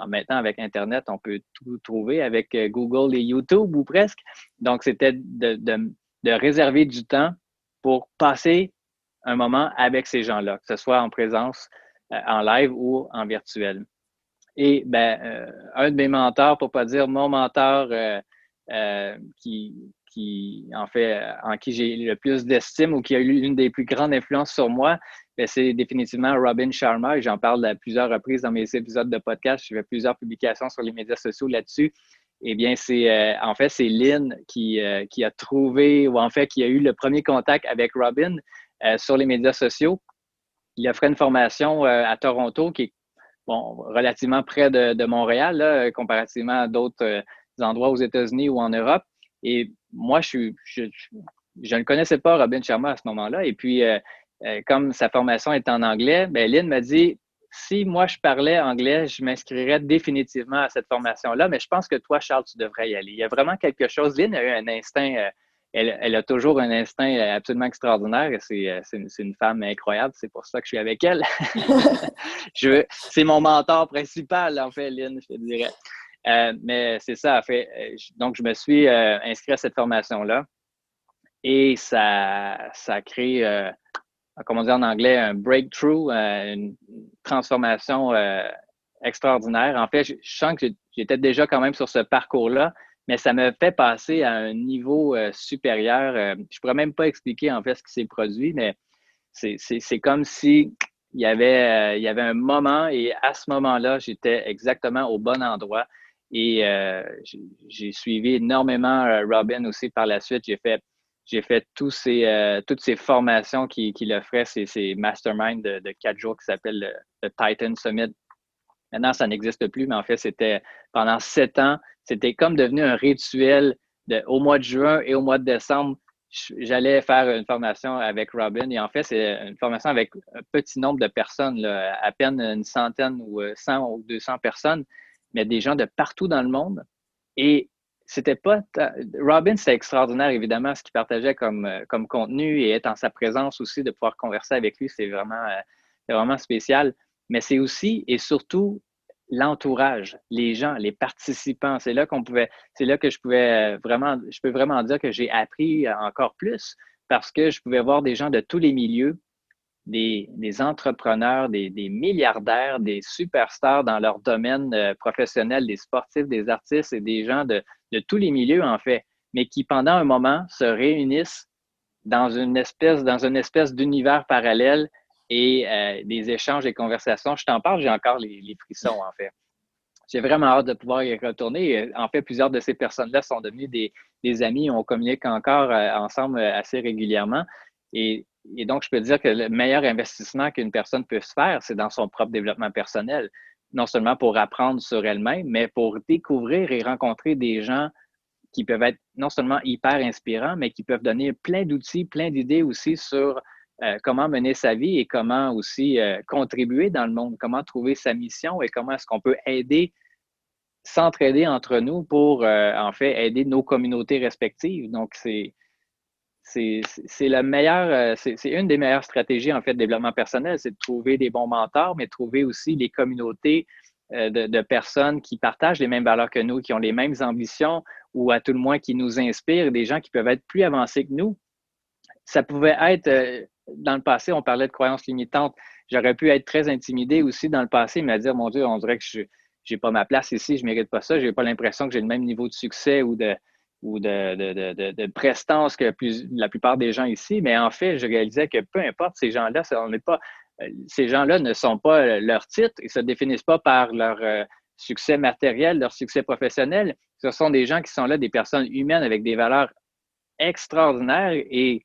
maintenant, avec Internet, on peut tout trouver avec Google et YouTube ou presque. Donc, c'était de réserver du temps pour passer un moment avec ces gens-là, que ce soit en présence, en live ou en virtuel. Et un de mes mentors, pour pas dire mon mentor, en qui j'ai le plus d'estime ou qui a eu une des plus grandes influences sur moi, c'est définitivement Robin Sharma. J'en parle à plusieurs reprises dans mes épisodes de podcast. Je fais plusieurs publications sur les médias sociaux là-dessus. Eh bien, c'est Lynn qui a trouvé, ou en fait, qui a eu le premier contact avec Robin sur les médias sociaux. Il a fait une formation à Toronto qui est relativement près de Montréal, là, comparativement à d'autres endroits aux États-Unis ou en Europe. Et moi, je ne connaissais pas Robin Sharma à ce moment-là. Et puis, comme sa formation est en anglais, Lynn m'a dit, si moi je parlais anglais, je m'inscrirais définitivement à cette formation-là, mais je pense que toi, Charles, tu devrais y aller. Il y a vraiment quelque chose. Lynn a eu un instinct, elle a toujours un instinct absolument extraordinaire et c'est une femme incroyable. C'est pour ça que je suis avec elle. C'est mon mentor principal, en fait, Lynn, je te dirais. Mais c'est ça, en fait. Donc, je me suis inscrit à cette formation-là et ça crée, comment dire en anglais, un breakthrough, une transformation extraordinaire. En fait, je sens que j'étais déjà quand même sur ce parcours-là, mais ça me fait passer à un niveau supérieur. Je ne pourrais même pas expliquer en fait ce qui s'est produit, mais c'est comme si il y avait un moment et à ce moment-là, j'étais exactement au bon endroit. Et j'ai suivi énormément Robin aussi par la suite. J'ai fait toutes ces formations qu'il offrait, ces masterminds de 4 jours qui s'appellent le Titan Summit. Maintenant, ça n'existe plus, mais en fait, c'était pendant 7 ans, c'était comme devenu un rituel au mois de juin et au mois de décembre. J'allais faire une formation avec Robin et en fait, c'est une formation avec un petit nombre de personnes, là, à peine une centaine ou 100 ou 200 personnes, mais des gens de partout dans le monde. Et c'était pas. Robin, c'était extraordinaire, évidemment, ce qu'il partageait comme contenu et être en sa présence aussi, de pouvoir converser avec lui, c'est vraiment spécial. Mais c'est aussi et surtout l'entourage, les gens, les participants. C'est là que je peux vraiment dire que j'ai appris encore plus parce que je pouvais voir des gens de tous les milieux, des entrepreneurs, des milliardaires, des superstars dans leur domaine professionnel, des sportifs, des artistes et des gens de tous les milieux, en fait, mais qui, pendant un moment, se réunissent dans une espèce d'univers parallèle et des échanges et conversations. Je t'en parle, j'ai encore les frissons, en fait. J'ai vraiment hâte de pouvoir y retourner. En fait, plusieurs de ces personnes-là sont devenues des amis. On communique encore ensemble assez régulièrement. Et donc, je peux dire que le meilleur investissement qu'une personne peut se faire, c'est dans son propre développement personnel. Non seulement pour apprendre sur elle-même, mais pour découvrir et rencontrer des gens qui peuvent être non seulement hyper inspirants, mais qui peuvent donner plein d'outils, plein d'idées aussi sur comment mener sa vie et comment aussi contribuer dans le monde, comment trouver sa mission et comment est-ce qu'on peut s'entraider entre nous pour en fait aider nos communautés respectives. Donc, c'est le meilleur, c'est une des meilleures stratégies en fait de développement personnel, c'est de trouver des bons mentors, mais de trouver aussi des communautés de personnes qui partagent les mêmes valeurs que nous, qui ont les mêmes ambitions ou à tout le moins qui nous inspirent, des gens qui peuvent être plus avancés que nous. Ça pouvait être, dans le passé, on parlait de croyances limitantes. J'aurais pu être très intimidé aussi dans le passé, mais à dire, mon Dieu, on dirait que je n'ai pas ma place ici, je ne mérite pas ça, je n'ai pas l'impression que j'ai le même niveau de succès ou de prestance que la plupart des gens ici. Mais en fait, je réalisais que peu importe, ces gens-là, ces gens-là ne sont pas leur titre, ils ne se définissent pas par leur succès matériel, leur succès professionnel. Ce sont des gens qui sont là, des personnes humaines avec des valeurs extraordinaires et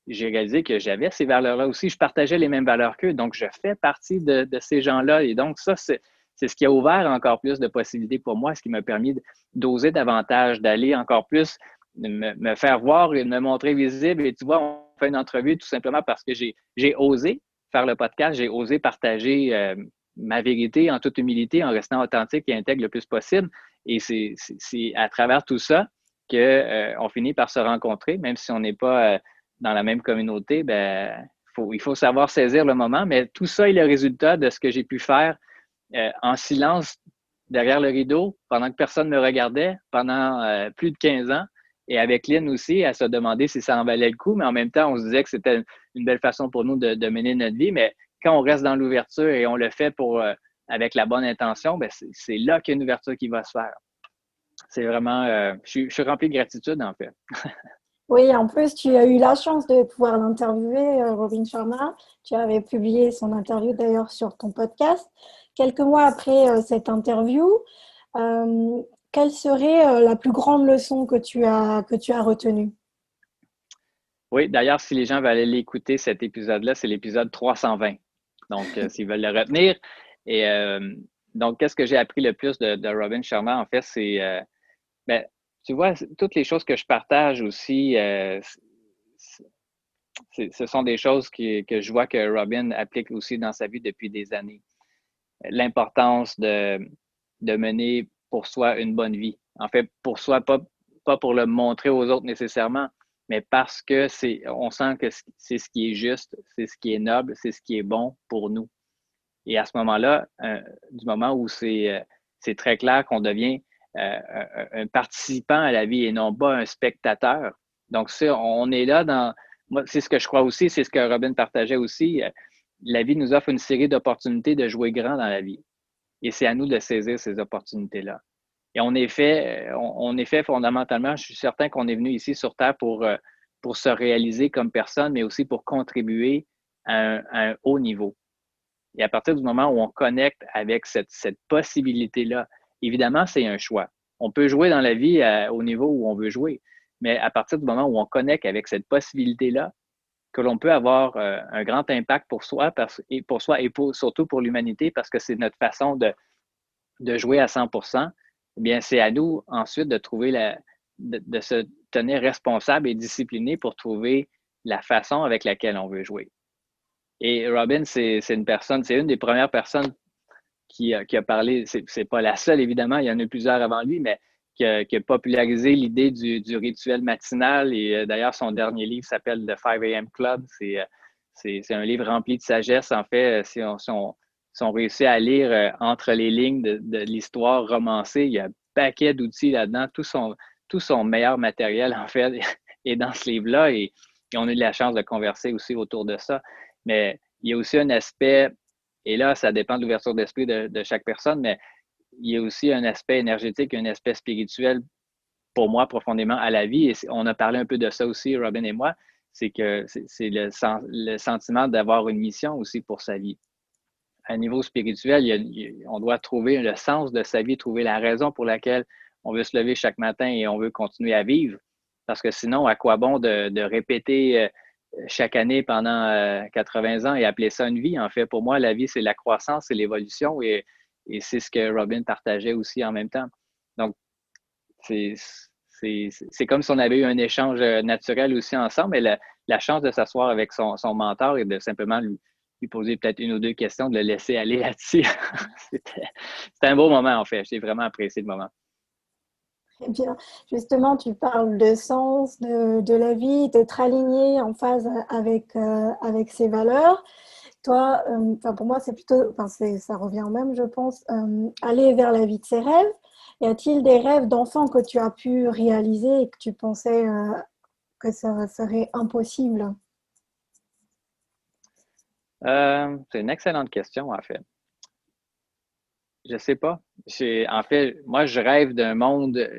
j'ai réalisé que j'avais ces valeurs-là aussi. Je partageais les mêmes valeurs qu'eux. Donc, je fais partie de ces gens-là. Et donc, ça, c'est ce qui a ouvert encore plus de possibilités pour moi, ce qui m'a permis d'oser davantage, d'aller encore plus me faire voir et de me montrer visible. Et tu vois, on fait une entrevue tout simplement parce que j'ai osé faire le podcast, j'ai osé partager ma vérité en toute humilité, en restant authentique et intègre le plus possible. Et c'est à travers tout ça qu'on finit par se rencontrer, même si on n'est pas dans la même communauté, ben, il faut savoir saisir le moment. Mais tout ça est le résultat de ce que j'ai pu faire en silence derrière le rideau pendant que personne ne me regardait pendant plus de 15 ans. Et avec Lynn aussi, elle se demandait si ça en valait le coup, mais en même temps, on se disait que c'était une belle façon pour nous de mener notre vie. Mais quand on reste dans l'ouverture et on le fait avec la bonne intention, ben c'est là qu'il y a une ouverture qui va se faire. C'est vraiment, je suis rempli de gratitude en fait. Oui, en plus, tu as eu la chance de pouvoir l'interviewer, Robin Sharma. Tu avais publié son interview d'ailleurs sur ton podcast. Quelques mois après cette interview, quelle serait la plus grande leçon que tu as retenue? Oui, d'ailleurs, si les gens veulent aller l'écouter, cet épisode-là, c'est l'épisode 320. Donc, s'ils veulent le retenir. Et donc, qu'est-ce que j'ai appris le plus de Robin Sharma, en fait, c'est, ben, tu vois, toutes les choses que je partage aussi, ce sont des choses que je vois que Robin applique aussi dans sa vie depuis des années. L'importance de mener pour soi une bonne vie. En fait, pour soi, pas pour le montrer aux autres nécessairement, mais parce que on sent que c'est ce qui est juste, c'est ce qui est noble, c'est ce qui est bon pour nous. Et à ce moment-là, du moment où c'est très clair qu'on devient un participant à la vie et non pas un spectateur. Donc, ça, on est là dans. Moi, c'est ce que je crois aussi, c'est ce que Robin partageait aussi. La vie nous offre une série d'opportunités de jouer grand dans la vie. Et c'est à nous de saisir ces opportunités-là. Et on est fait fondamentalement, je suis certain qu'on est venu ici sur Terre pour se réaliser comme personne, mais aussi pour contribuer à un haut niveau. Et à partir du moment où on connecte avec cette possibilité-là, évidemment, c'est un choix. On peut jouer dans la vie au niveau où on veut jouer, mais à partir du moment où on connecte avec cette possibilité-là, que l'on peut avoir un grand impact pour soi, surtout pour l'humanité, parce que c'est notre façon de jouer à 100 eh bien, c'est à nous ensuite de trouver de se tenir responsable et discipliné pour trouver la façon avec laquelle on veut jouer. Et Robin, c'est une des premières personnes qui a parlé, c'est pas la seule évidemment, il y en a plusieurs avant lui, mais qui a popularisé l'idée du rituel matinal. Et d'ailleurs, son dernier livre s'appelle The 5 a.m. Club. C'est un livre rempli de sagesse. En fait, si on réussit à lire entre les lignes de l'histoire romancée, il y a un paquet d'outils là-dedans. Tout son meilleur matériel, en fait, est dans ce livre-là. Et on a eu la chance de converser aussi autour de ça. Mais il y a aussi un aspect, et là, ça dépend de l'ouverture d'esprit de chaque personne, mais il y a aussi un aspect énergétique, un aspect spirituel pour moi profondément à la vie. Et on a parlé un peu de ça aussi, Robin et moi, c'est que c'est le sentiment d'avoir une mission aussi pour sa vie. À un niveau spirituel, on doit trouver le sens de sa vie, trouver la raison pour laquelle on veut se lever chaque matin et on veut continuer à vivre. Parce que sinon, à quoi bon de répéter chaque année pendant 80 ans et appeler ça une vie? En fait, pour moi, la vie, c'est la croissance, c'est l'évolution et c'est ce que Robin partageait aussi en même temps. Donc, c'est comme si on avait eu un échange naturel aussi ensemble, mais la chance de s'asseoir avec son mentor et de simplement lui poser peut-être une ou deux questions, de le laisser aller là-dessus. C'était un beau moment, en fait. J'ai vraiment apprécié le moment. Eh bien, justement, tu parles de sens, de la vie, d'être aligné en phase avec ses valeurs. Toi, pour moi, c'est plutôt, ça revient au même, je pense, aller vers la vie de ses rêves. Y a-t-il des rêves d'enfant que tu as pu réaliser et que tu pensais que ça serait impossible? C'est une excellente question, en fait. Je sais pas. En fait, moi, je rêve d'un monde.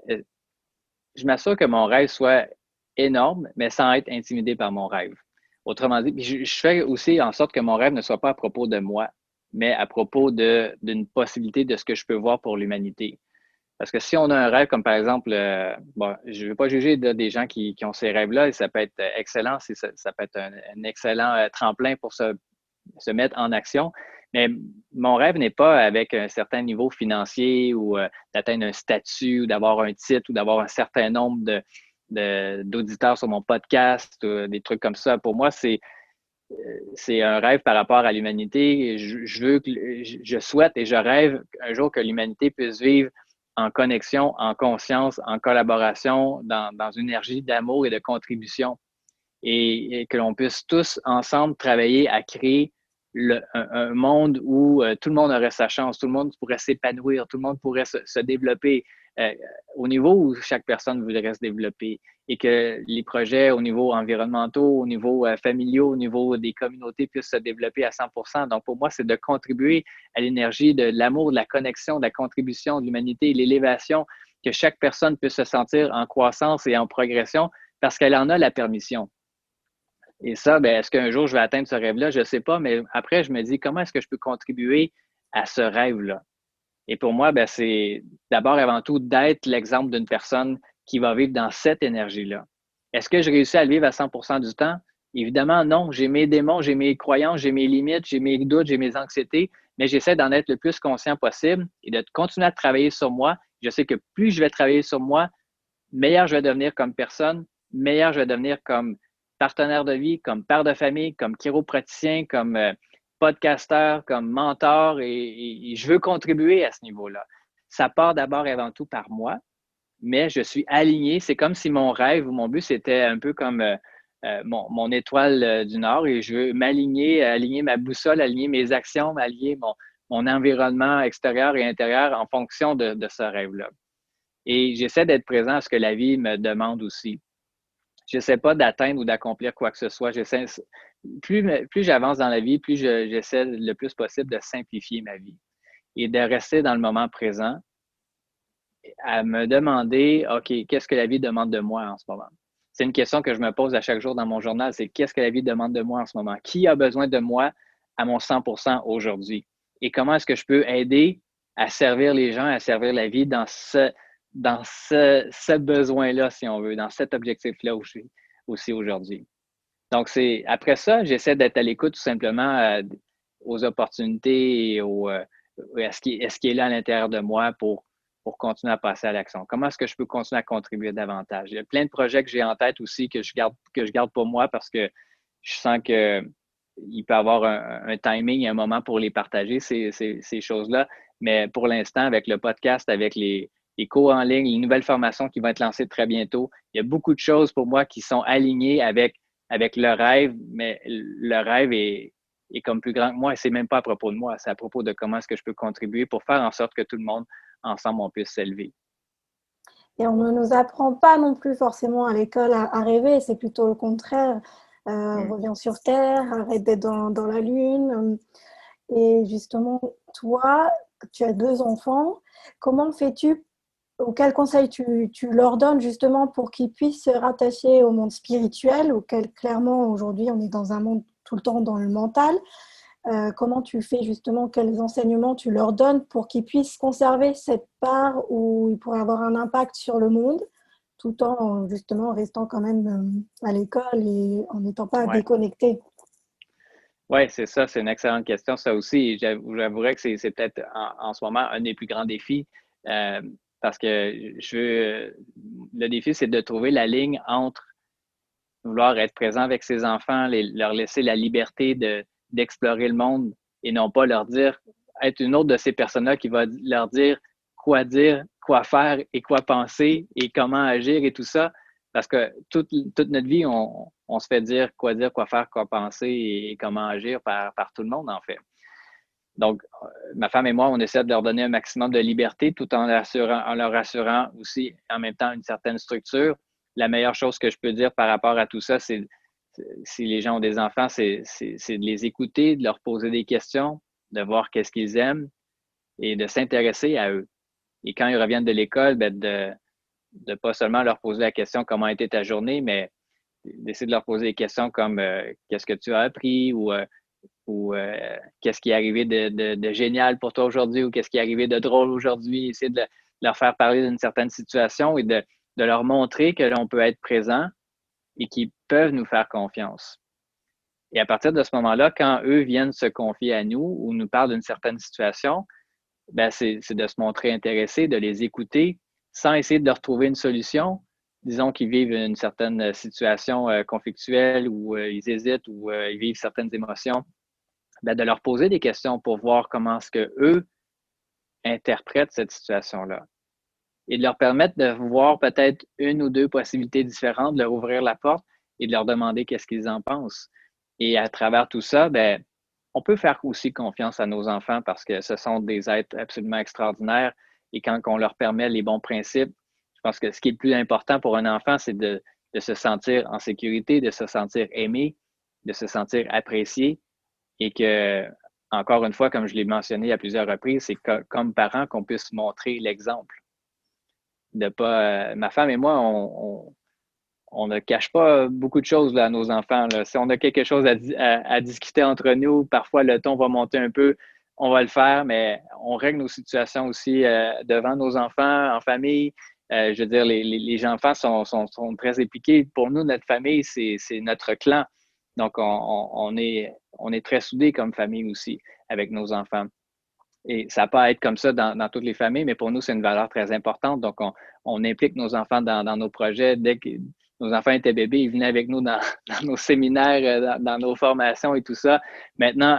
Je m'assure que mon rêve soit énorme, mais sans être intimidé par mon rêve. Autrement dit, je fais aussi en sorte que mon rêve ne soit pas à propos de moi, mais à propos d'une possibilité de ce que je peux voir pour l'humanité. Parce que si on a un rêve comme par exemple, bon, je ne veux pas juger des gens qui ont ces rêves-là, et ça peut être excellent, ça peut être un excellent tremplin pour se mettre en action. Mais mon rêve n'est pas avec un certain niveau financier ou d'atteindre un statut ou d'avoir un titre ou d'avoir un certain nombre d'auditeurs sur mon podcast, des trucs comme ça. Pour moi, c'est un rêve par rapport à l'humanité. Je souhaite et je rêve un jour que l'humanité puisse vivre en connexion, en conscience, en collaboration, dans une énergie d'amour et de contribution. Et que l'on puisse tous ensemble travailler à créer un monde où tout le monde aurait sa chance, tout le monde pourrait s'épanouir, tout le monde pourrait se développer au niveau où chaque personne voudrait se développer et que les projets au niveau environnementaux, au niveau familiaux, au niveau des communautés puissent se développer à 100%. Donc, pour moi, c'est de contribuer à l'énergie de l'amour, de la connexion, de la contribution de l'humanité, l'élévation, que chaque personne puisse se sentir en croissance et en progression parce qu'elle en a la permission. Et ça, ben, est-ce qu'un jour je vais atteindre ce rêve-là? Je ne sais pas, mais après, je me dis, comment est-ce que je peux contribuer à ce rêve-là? Et pour moi, ben, c'est d'abord et avant tout d'être l'exemple d'une personne qui va vivre dans cette énergie-là. Est-ce que je réussis à le vivre à 100% du temps? Évidemment, non. J'ai mes démons, j'ai mes croyances, j'ai mes limites, j'ai mes doutes, j'ai mes anxiétés, mais j'essaie d'en être le plus conscient possible et de continuer à travailler sur moi. Je sais que plus je vais travailler sur moi, meilleur je vais devenir comme personne, meilleur je vais devenir comme partenaire de vie, comme père de famille, comme chiropraticien, comme podcasteur, comme mentor et je veux contribuer à ce niveau-là. Ça part d'abord et avant tout par moi, mais je suis aligné. C'est comme si mon rêve ou mon but, c'était un peu comme mon étoile du Nord et je veux m'aligner, aligner ma boussole, aligner mes actions, aligner mon environnement extérieur et intérieur en fonction de ce rêve-là. Et j'essaie d'être présent à ce que la vie me demande aussi. Je n'essaie pas d'atteindre ou d'accomplir quoi que ce soit. Plus j'avance dans la vie, plus j'essaie le plus possible de simplifier ma vie et de rester dans le moment présent, à me demander, OK, qu'est-ce que la vie demande de moi en ce moment? C'est une question que je me pose à chaque jour dans mon journal, c'est qu'est-ce que la vie demande de moi en ce moment? Qui a besoin de moi à mon 100% aujourd'hui? Et comment est-ce que je peux aider à servir les gens, à servir la vie dans ce besoin-là, si on veut, dans cet objectif-là aussi aujourd'hui. Donc, après ça, j'essaie d'être à l'écoute tout simplement aux opportunités et à ce qui est là à l'intérieur de moi pour continuer à passer à l'action. Comment est-ce que je peux continuer à contribuer davantage? Il y a plein de projets que j'ai en tête aussi que je garde pour moi parce que je sens qu'il peut y avoir un timing, un moment pour les partager, ces choses-là. Mais pour l'instant, avec le podcast, avec les cours en ligne, les nouvelles formations qui vont être lancées très bientôt, il y a beaucoup de choses pour moi qui sont alignées avec le rêve, mais le rêve est comme plus grand que moi et c'est même pas à propos de moi, c'est à propos de comment est-ce que je peux contribuer pour faire en sorte que tout le monde, ensemble, on puisse s'élever. Et on ne nous apprend pas non plus forcément à l'école à rêver, c'est plutôt le contraire. Reviens sur Terre, arrête d'être dans la Lune. Et justement, toi, tu as 2 enfants, comment fais-tu ou quel conseil tu leur donnes justement pour qu'ils puissent se rattacher au monde spirituel, auquel clairement aujourd'hui on est dans un monde tout le temps dans le mental. Comment tu fais justement, quels enseignements tu leur donnes pour qu'ils puissent conserver cette part où ils pourraient avoir un impact sur le monde, tout en justement restant quand même à l'école et en n'étant pas Ouais. déconnectés. Oui, c'est ça, c'est une excellente question. Ça aussi, j'avouerais que c'est peut-être en ce moment un des plus grands défis euh, parce que le défi, c'est de trouver la ligne entre vouloir être présent avec ses enfants, leur laisser la liberté d'explorer le monde et non pas leur être une autre de ces personnes-là qui va leur dire, quoi faire et quoi penser et comment agir et tout ça. Parce que toute notre vie, on se fait dire, quoi faire, quoi penser et comment agir par tout le monde, en fait. Donc, ma femme et moi, on essaie de leur donner un maximum de liberté tout en leur assurant aussi en même temps une certaine structure. La meilleure chose que je peux dire par rapport à tout ça, c'est si les gens ont des enfants, c'est de les écouter, de leur poser des questions, de voir qu'est-ce qu'ils aiment et de s'intéresser à eux. Et quand ils reviennent de l'école, ben de pas seulement leur poser la question comment a été ta journée, mais d'essayer de leur poser des questions comme qu'est-ce que tu as appris ou qu'est-ce qui est arrivé de génial pour toi aujourd'hui ou qu'est-ce qui est arrivé de drôle aujourd'hui. Essayer de leur faire parler d'une certaine situation et de leur montrer que l'on peut être présent et qu'ils peuvent nous faire confiance. Et à partir de ce moment-là, quand eux viennent se confier à nous ou nous parlent d'une certaine situation, ben c'est de se montrer intéressé, de les écouter sans essayer de leur trouver une solution. Disons qu'ils vivent une certaine situation conflictuelle ou ils hésitent ou ils vivent certaines émotions, ben de leur poser des questions pour voir comment est-ce qu'eux interprètent cette situation-là. et de leur permettre de voir peut-être une ou deux possibilités différentes, de leur ouvrir la porte et de leur demander qu'est-ce qu'ils en pensent. Et à travers tout ça, ben, on peut faire aussi confiance à nos enfants parce que ce sont des êtres absolument extraordinaires et quand on leur permet les bons principes, je pense que ce qui est le plus important pour un enfant, c'est de se sentir en sécurité, de se sentir aimé, de se sentir apprécié et que, encore une fois, comme je l'ai mentionné à plusieurs reprises, c'est comme parents qu'on puisse montrer l'exemple. De pas, ma femme et moi, on ne cache pas beaucoup de choses là, à nos enfants. Là. Si on a quelque chose à discuter entre nous, parfois le ton va monter un peu, on va le faire, mais on règle nos situations aussi devant nos enfants, en famille. Je veux dire, les enfants sont très impliqués. Pour nous, notre famille, c'est notre clan. Donc, on est très soudés comme famille aussi avec nos enfants. Et ça peut être comme ça dans toutes les familles, mais pour nous, c'est une valeur très importante. Donc, on implique nos enfants dans nos projets. Dès que nos enfants étaient bébés, ils venaient avec nous dans nos séminaires, dans nos formations et tout ça. Maintenant,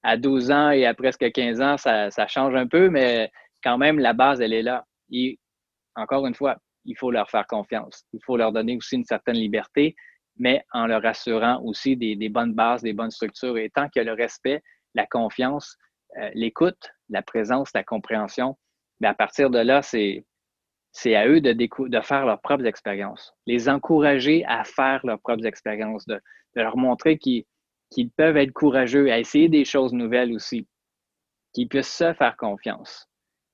à 12 ans et à presque 15 ans, ça change un peu, mais quand même, la base, elle est là. Et encore une fois, il faut leur faire confiance. Il faut leur donner aussi une certaine liberté, mais en leur assurant aussi des bonnes bases, des bonnes structures. Et tant qu'il y a le respect, la confiance, l'écoute, la présence, la compréhension, mais à partir de là, c'est à eux de faire leurs propres expériences. Les encourager à faire leurs propres expériences, de leur montrer qu'ils peuvent être courageux, à essayer des choses nouvelles aussi, qu'ils puissent se faire confiance.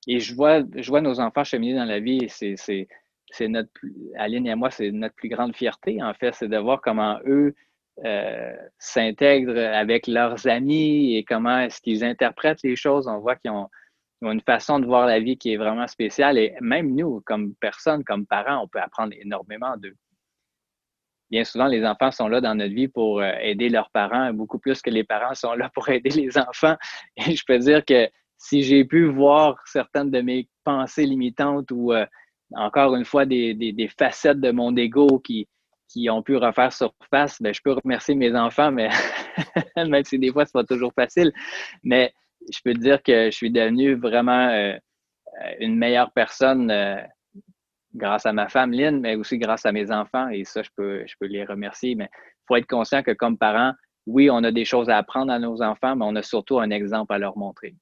Et je vois nos enfants cheminer dans la vie et c'est notre, Aline et moi, c'est notre plus grande fierté, en fait, c'est de voir comment eux s'intègrent avec leurs amis et comment est-ce qu'ils interprètent les choses. On voit qu'ils ont une façon de voir la vie qui est vraiment spéciale et même nous, comme personnes, comme parents, on peut apprendre énormément d'eux. Bien souvent, les enfants sont là dans notre vie pour aider leurs parents, beaucoup plus que les parents sont là pour aider les enfants. Et je peux dire que si j'ai pu voir certaines de mes pensées limitantes ou encore une fois des facettes de mon ego qui ont pu refaire surface, ben, je peux remercier mes enfants, mais même si des fois, ce n'est pas toujours facile. Mais je peux te dire que je suis devenu vraiment une meilleure personne grâce à ma femme Lynn, mais aussi grâce à mes enfants. Et ça, je peux les remercier. Mais il faut être conscient que comme parents, oui, on a des choses à apprendre à nos enfants, mais on a surtout un exemple à leur montrer.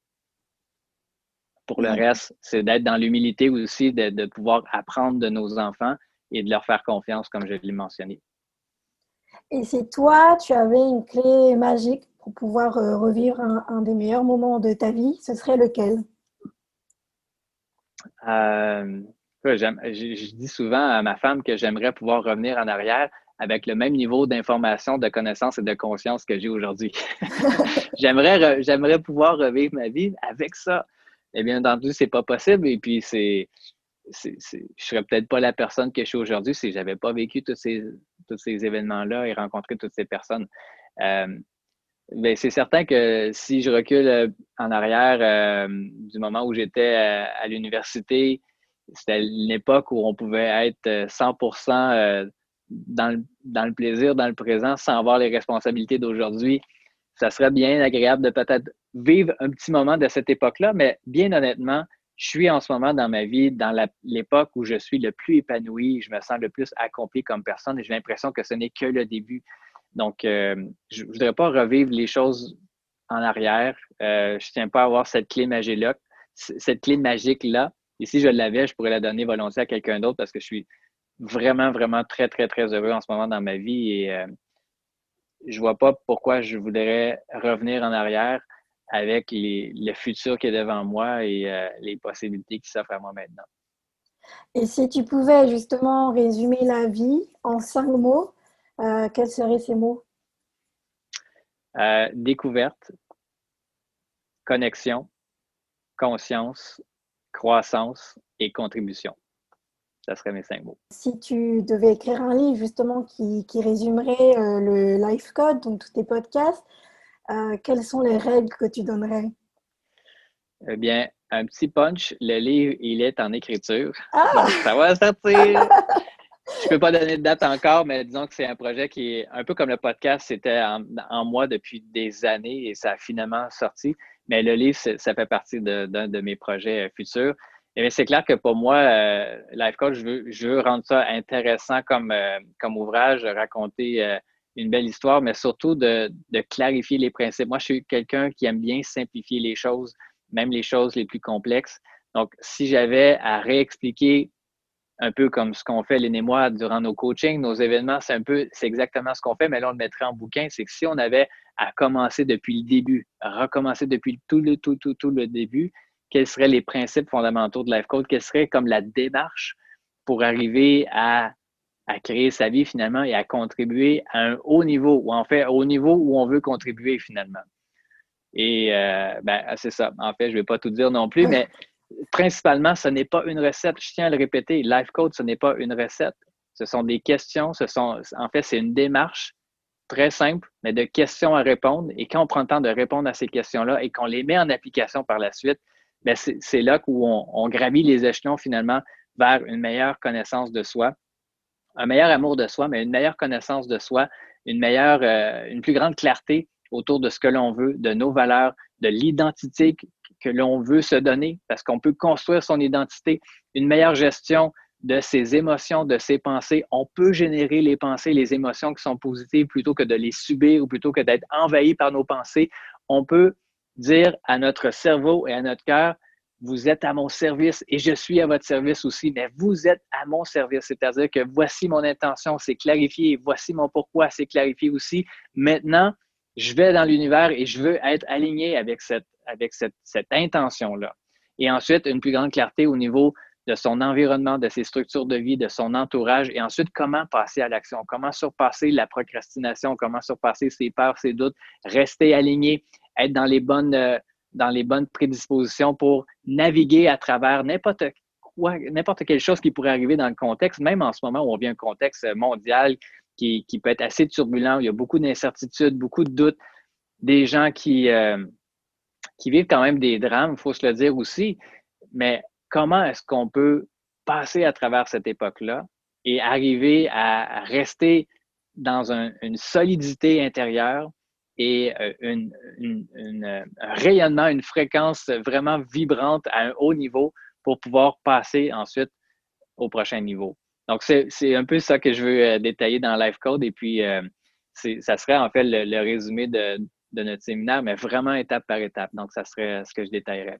Pour le reste, c'est d'être dans l'humilité aussi, de pouvoir apprendre de nos enfants et de leur faire confiance, comme je l'ai mentionné. Et si toi, tu avais une clé magique pour pouvoir revivre un des meilleurs moments de ta vie, ce serait lequel? Je dis souvent à ma femme que j'aimerais pouvoir revenir en arrière avec le même niveau d'information, de connaissance et de conscience que j'ai aujourd'hui. J'aimerais pouvoir revivre ma vie avec ça. Et bien entendu, c'est pas possible. Et puis, je serais peut-être pas la personne que je suis aujourd'hui si j'avais pas vécu tous ces événements-là et rencontré toutes ces personnes. Ben, c'est certain que si je recule en arrière du moment où j'étais à l'université, c'était une époque où on pouvait être 100% dans le plaisir, dans le présent, sans avoir les responsabilités d'aujourd'hui. Ça serait bien agréable de peut-être vivre un petit moment de cette époque-là, mais bien honnêtement, je suis en ce moment dans ma vie, dans l'époque où je suis le plus épanoui, je me sens le plus accompli comme personne et j'ai l'impression que ce n'est que le début. Donc, je ne voudrais pas revivre les choses en arrière. Je ne tiens pas à avoir cette clé magique-là. Et si je l'avais, je pourrais la donner volontiers à quelqu'un d'autre parce que je suis vraiment, vraiment très, très, très heureux en ce moment dans ma vie et je ne vois pas pourquoi je voudrais revenir en arrière avec le futur qui est devant moi et les possibilités qui s'offrent à moi maintenant. Et si tu pouvais justement résumer la vie en 5 mots, quels seraient ces mots? Découverte, connexion, conscience, croissance et contribution. Ça serait mes 5 mots. Si tu devais écrire un livre justement qui résumerait le Life Code, donc tous tes podcasts, quelles sont les règles que tu donnerais? Eh bien, un petit punch, le livre, il est en écriture. Ah! Donc, ça va sortir. Je ne peux pas donner de date encore, mais disons que c'est un projet qui est un peu comme le podcast, c'était en moi depuis des années et ça a finalement sorti. Mais le livre, ça fait partie d'un de mes projets futurs. Et c'est clair que pour moi, Life Coach, je veux rendre ça intéressant comme ouvrage, raconter une belle histoire, mais surtout de clarifier les principes. Moi, je suis quelqu'un qui aime bien simplifier les choses, même les choses les plus complexes. Donc, si j'avais à réexpliquer un peu comme ce qu'on fait, Lynn et moi, durant nos coachings, nos événements, c'est exactement ce qu'on fait, mais là, on le mettrait en bouquin. C'est que si on avait à commencer depuis le début, à recommencer depuis tout le début, quels seraient les principes fondamentaux de Life Code? Quelle serait comme la démarche pour arriver à créer sa vie finalement et à contribuer à un haut niveau, ou en fait, au niveau où on veut contribuer finalement. Et c'est ça. En fait, je ne vais pas tout dire non plus, mais principalement, ce n'est pas une recette. Je tiens à le répéter, Life Code, ce n'est pas une recette. Ce sont des questions, en fait, c'est une démarche très simple, mais de questions à répondre. Et quand on prend le temps de répondre à ces questions-là et qu'on les met en application par la suite, ben c'est là où on gravit les échelons finalement vers une meilleure connaissance de soi, un meilleur amour de soi, mais une meilleure connaissance de soi, une plus grande clarté autour de ce que l'on veut, de nos valeurs, de l'identité que l'on veut se donner, parce qu'on peut construire son identité, une meilleure gestion de ses émotions, de ses pensées. On peut générer les pensées, les émotions qui sont positives plutôt que de les subir ou plutôt que d'être envahi par nos pensées. On peut dire à notre cerveau et à notre cœur, vous êtes à mon service et je suis à votre service aussi, mais vous êtes à mon service. C'est-à-dire que voici mon intention, c'est clarifié, et voici mon pourquoi, c'est clarifié aussi. Maintenant, je vais dans l'univers et je veux être aligné avec cette intention-là. Et ensuite, une plus grande clarté au niveau de son environnement, de ses structures de vie, de son entourage, et ensuite, comment passer à l'action, comment surpasser la procrastination, comment surpasser ses peurs, ses doutes, rester aligné, être dans les bonnes prédispositions pour naviguer à travers n'importe quelle chose qui pourrait arriver dans le contexte, même en ce moment où on vit un contexte mondial qui peut être assez turbulent, où il y a beaucoup d'incertitudes, beaucoup de doutes, des gens qui vivent quand même des drames, il faut se le dire aussi, mais comment est-ce qu'on peut passer à travers cette époque-là et arriver à rester dans une solidité intérieure et un rayonnement, une fréquence vraiment vibrante à un haut niveau pour pouvoir passer ensuite au prochain niveau. Donc, c'est un peu ça que je veux détailler dans Life Code. Et puis, ça serait en fait le résumé de notre séminaire, mais vraiment étape par étape. Donc, ça serait ce que je détaillerais.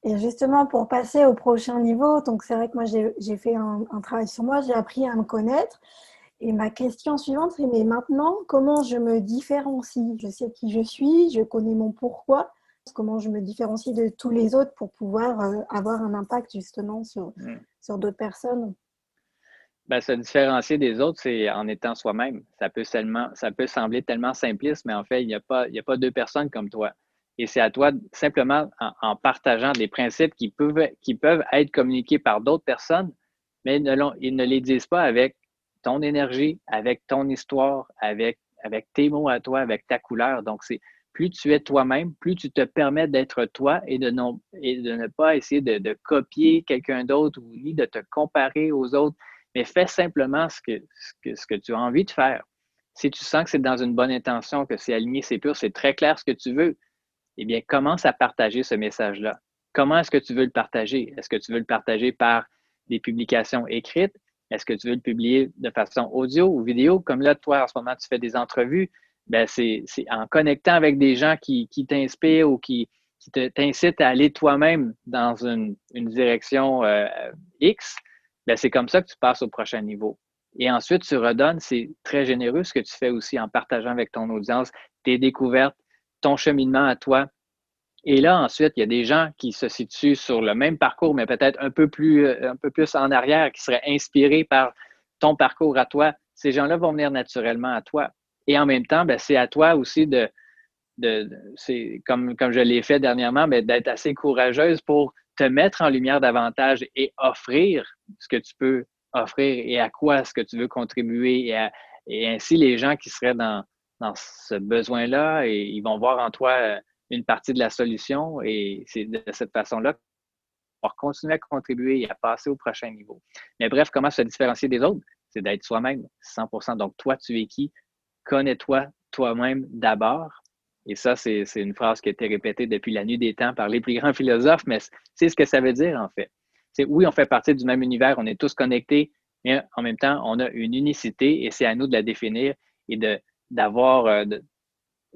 Et justement, pour passer au prochain niveau, donc c'est vrai que moi, j'ai fait un travail sur moi, j'ai appris à me connaître. Et ma question suivante, c'est, mais maintenant, comment je me différencie? Je sais qui je suis, je connais mon pourquoi. Comment je me différencie de tous les autres pour pouvoir avoir un impact justement sur d'autres personnes? Ben, se différencier des autres, c'est en étant soi-même. Ça peut sembler tellement simpliste, mais en fait, il y a pas deux personnes comme toi. Et c'est à toi, simplement en partageant des principes qui peuvent être communiqués par d'autres personnes, mais ils ne les disent pas avec ton énergie, avec ton histoire, avec tes mots à toi, avec ta couleur. Donc, c'est plus tu es toi-même, plus tu te permets d'être toi et de ne pas essayer de copier quelqu'un d'autre ou ni de te comparer aux autres, mais fais simplement ce que tu as envie de faire. Si tu sens que c'est dans une bonne intention, que c'est aligné, c'est pur, c'est très clair ce que tu veux, eh bien, commence à partager ce message-là. Comment est-ce que tu veux le partager? Est-ce que tu veux le partager par des publications écrites? Est-ce que tu veux le publier de façon audio ou vidéo? Comme là, toi, en ce moment, tu fais des entrevues. Ben, c'est en connectant avec des gens qui t'inspirent ou qui t'incitent à aller toi-même dans une direction X. Ben, c'est comme ça que tu passes au prochain niveau. Et ensuite, tu redonnes. C'est très généreux ce que tu fais aussi en partageant avec ton audience tes découvertes, ton cheminement à toi. Et là, ensuite, il y a des gens qui se situent sur le même parcours, mais peut-être un peu plus en arrière, qui seraient inspirés par ton parcours à toi. Ces gens-là vont venir naturellement à toi. Et en même temps, ben, c'est à toi aussi c'est comme je l'ai fait dernièrement, mais d'être assez courageuse pour te mettre en lumière davantage et offrir ce que tu peux offrir et à quoi est-ce que tu veux contribuer. Et ainsi, les gens qui seraient dans ce besoin-là, et ils vont voir en toi une partie de la solution. Et c'est de cette façon-là qu'on va continuer à contribuer et à passer au prochain niveau. Mais bref, comment se différencier des autres? C'est d'être soi-même, 100%. Donc, toi, tu es qui? Connais-toi toi-même d'abord Et ça, c'est une phrase qui a été répétée depuis la nuit des temps par les plus grands philosophes, mais c'est ce que ça veut dire en fait. C'est oui, on fait partie du même univers, on est tous connectés, mais en même temps, on a une unicité et c'est à nous de la définir et d'avoir.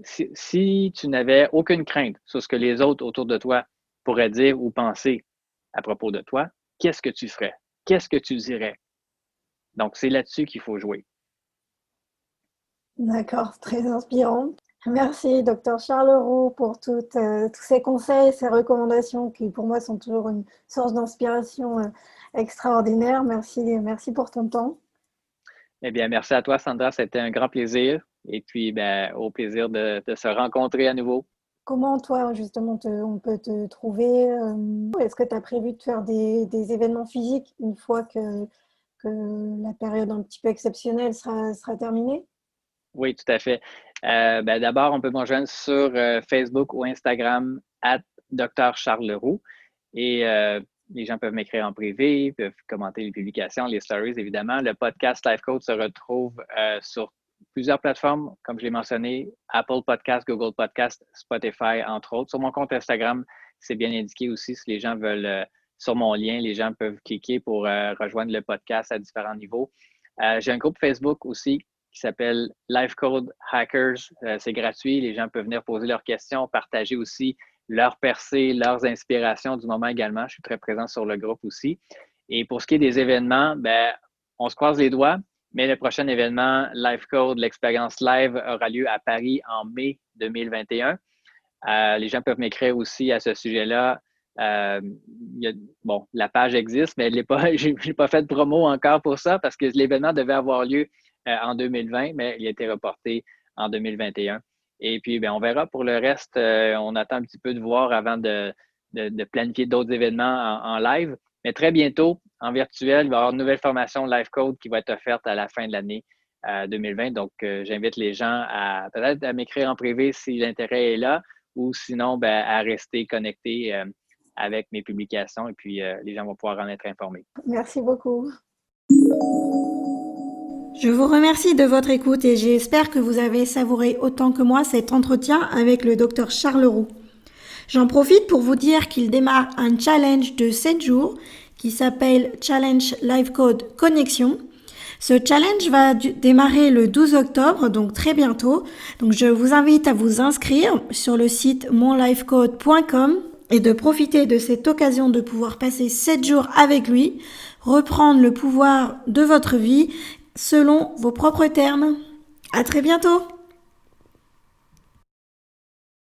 Si tu n'avais aucune crainte sur ce que les autres autour de toi pourraient dire ou penser à propos de toi, qu'est-ce que tu ferais? Qu'est-ce que tu dirais? Donc, c'est là-dessus qu'il faut jouer. D'accord, très inspirant. Merci, docteur Charles Roux, pour tous ces conseils, ces recommandations qui, pour moi, sont toujours une source d'inspiration extraordinaire. Merci pour ton temps. Eh bien, merci à toi, Sandra. C'était un grand plaisir. Et puis, au plaisir de se rencontrer à nouveau. Comment, toi, justement, on peut te trouver? Est-ce que tu as prévu de faire des événements physiques une fois que la période un petit peu exceptionnelle sera terminée? Oui, tout à fait. D'abord, on peut me rejoindre sur Facebook ou Instagram @Dr Charles Leroux. Et les gens peuvent m'écrire en privé, peuvent commenter les publications, les stories, évidemment. Le podcast Life Code se retrouve sur plusieurs plateformes, comme je l'ai mentionné, Apple Podcast, Google Podcast, Spotify, entre autres. Sur mon compte Instagram, c'est bien indiqué aussi si les gens veulent, sur mon lien, les gens peuvent cliquer pour rejoindre le podcast à différents niveaux. J'ai un groupe Facebook aussi qui s'appelle Life Code Hackers. C'est gratuit. Les gens peuvent venir poser leurs questions, partager aussi leurs percées, leurs inspirations du moment également. Je suis très présent sur le groupe aussi. Et pour ce qui est des événements, on se croise les doigts, mais le prochain événement, Life Code, l'expérience live, aura lieu à Paris en mai 2021. Les gens peuvent m'écrire aussi à ce sujet-là. La page existe, mais je n'ai pas fait de promo encore pour ça parce que l'événement devait avoir lieu en 2020, mais il a été reporté en 2021. Et puis, on verra pour le reste. On attend un petit peu de voir avant de planifier d'autres événements en live. Mais très bientôt, en virtuel, il va y avoir une nouvelle formation Life Code qui va être offerte à la fin de l'année 2020. Donc, j'invite les gens à peut-être à m'écrire en privé si l'intérêt est là ou sinon à rester connectés avec mes publications et puis les gens vont pouvoir en être informés. Merci beaucoup. Je vous remercie de votre écoute et j'espère que vous avez savouré autant que moi cet entretien avec le docteur Charles Roux. J'en profite pour vous dire qu'il démarre un challenge de 7 jours qui s'appelle Challenge Life Code Connexion. Ce challenge va démarrer le 12 octobre, donc très bientôt. Donc je vous invite à vous inscrire sur le site monlifecode.com et de profiter de cette occasion de pouvoir passer 7 jours avec lui, reprendre le pouvoir de votre vie selon vos propres termes. À très bientôt!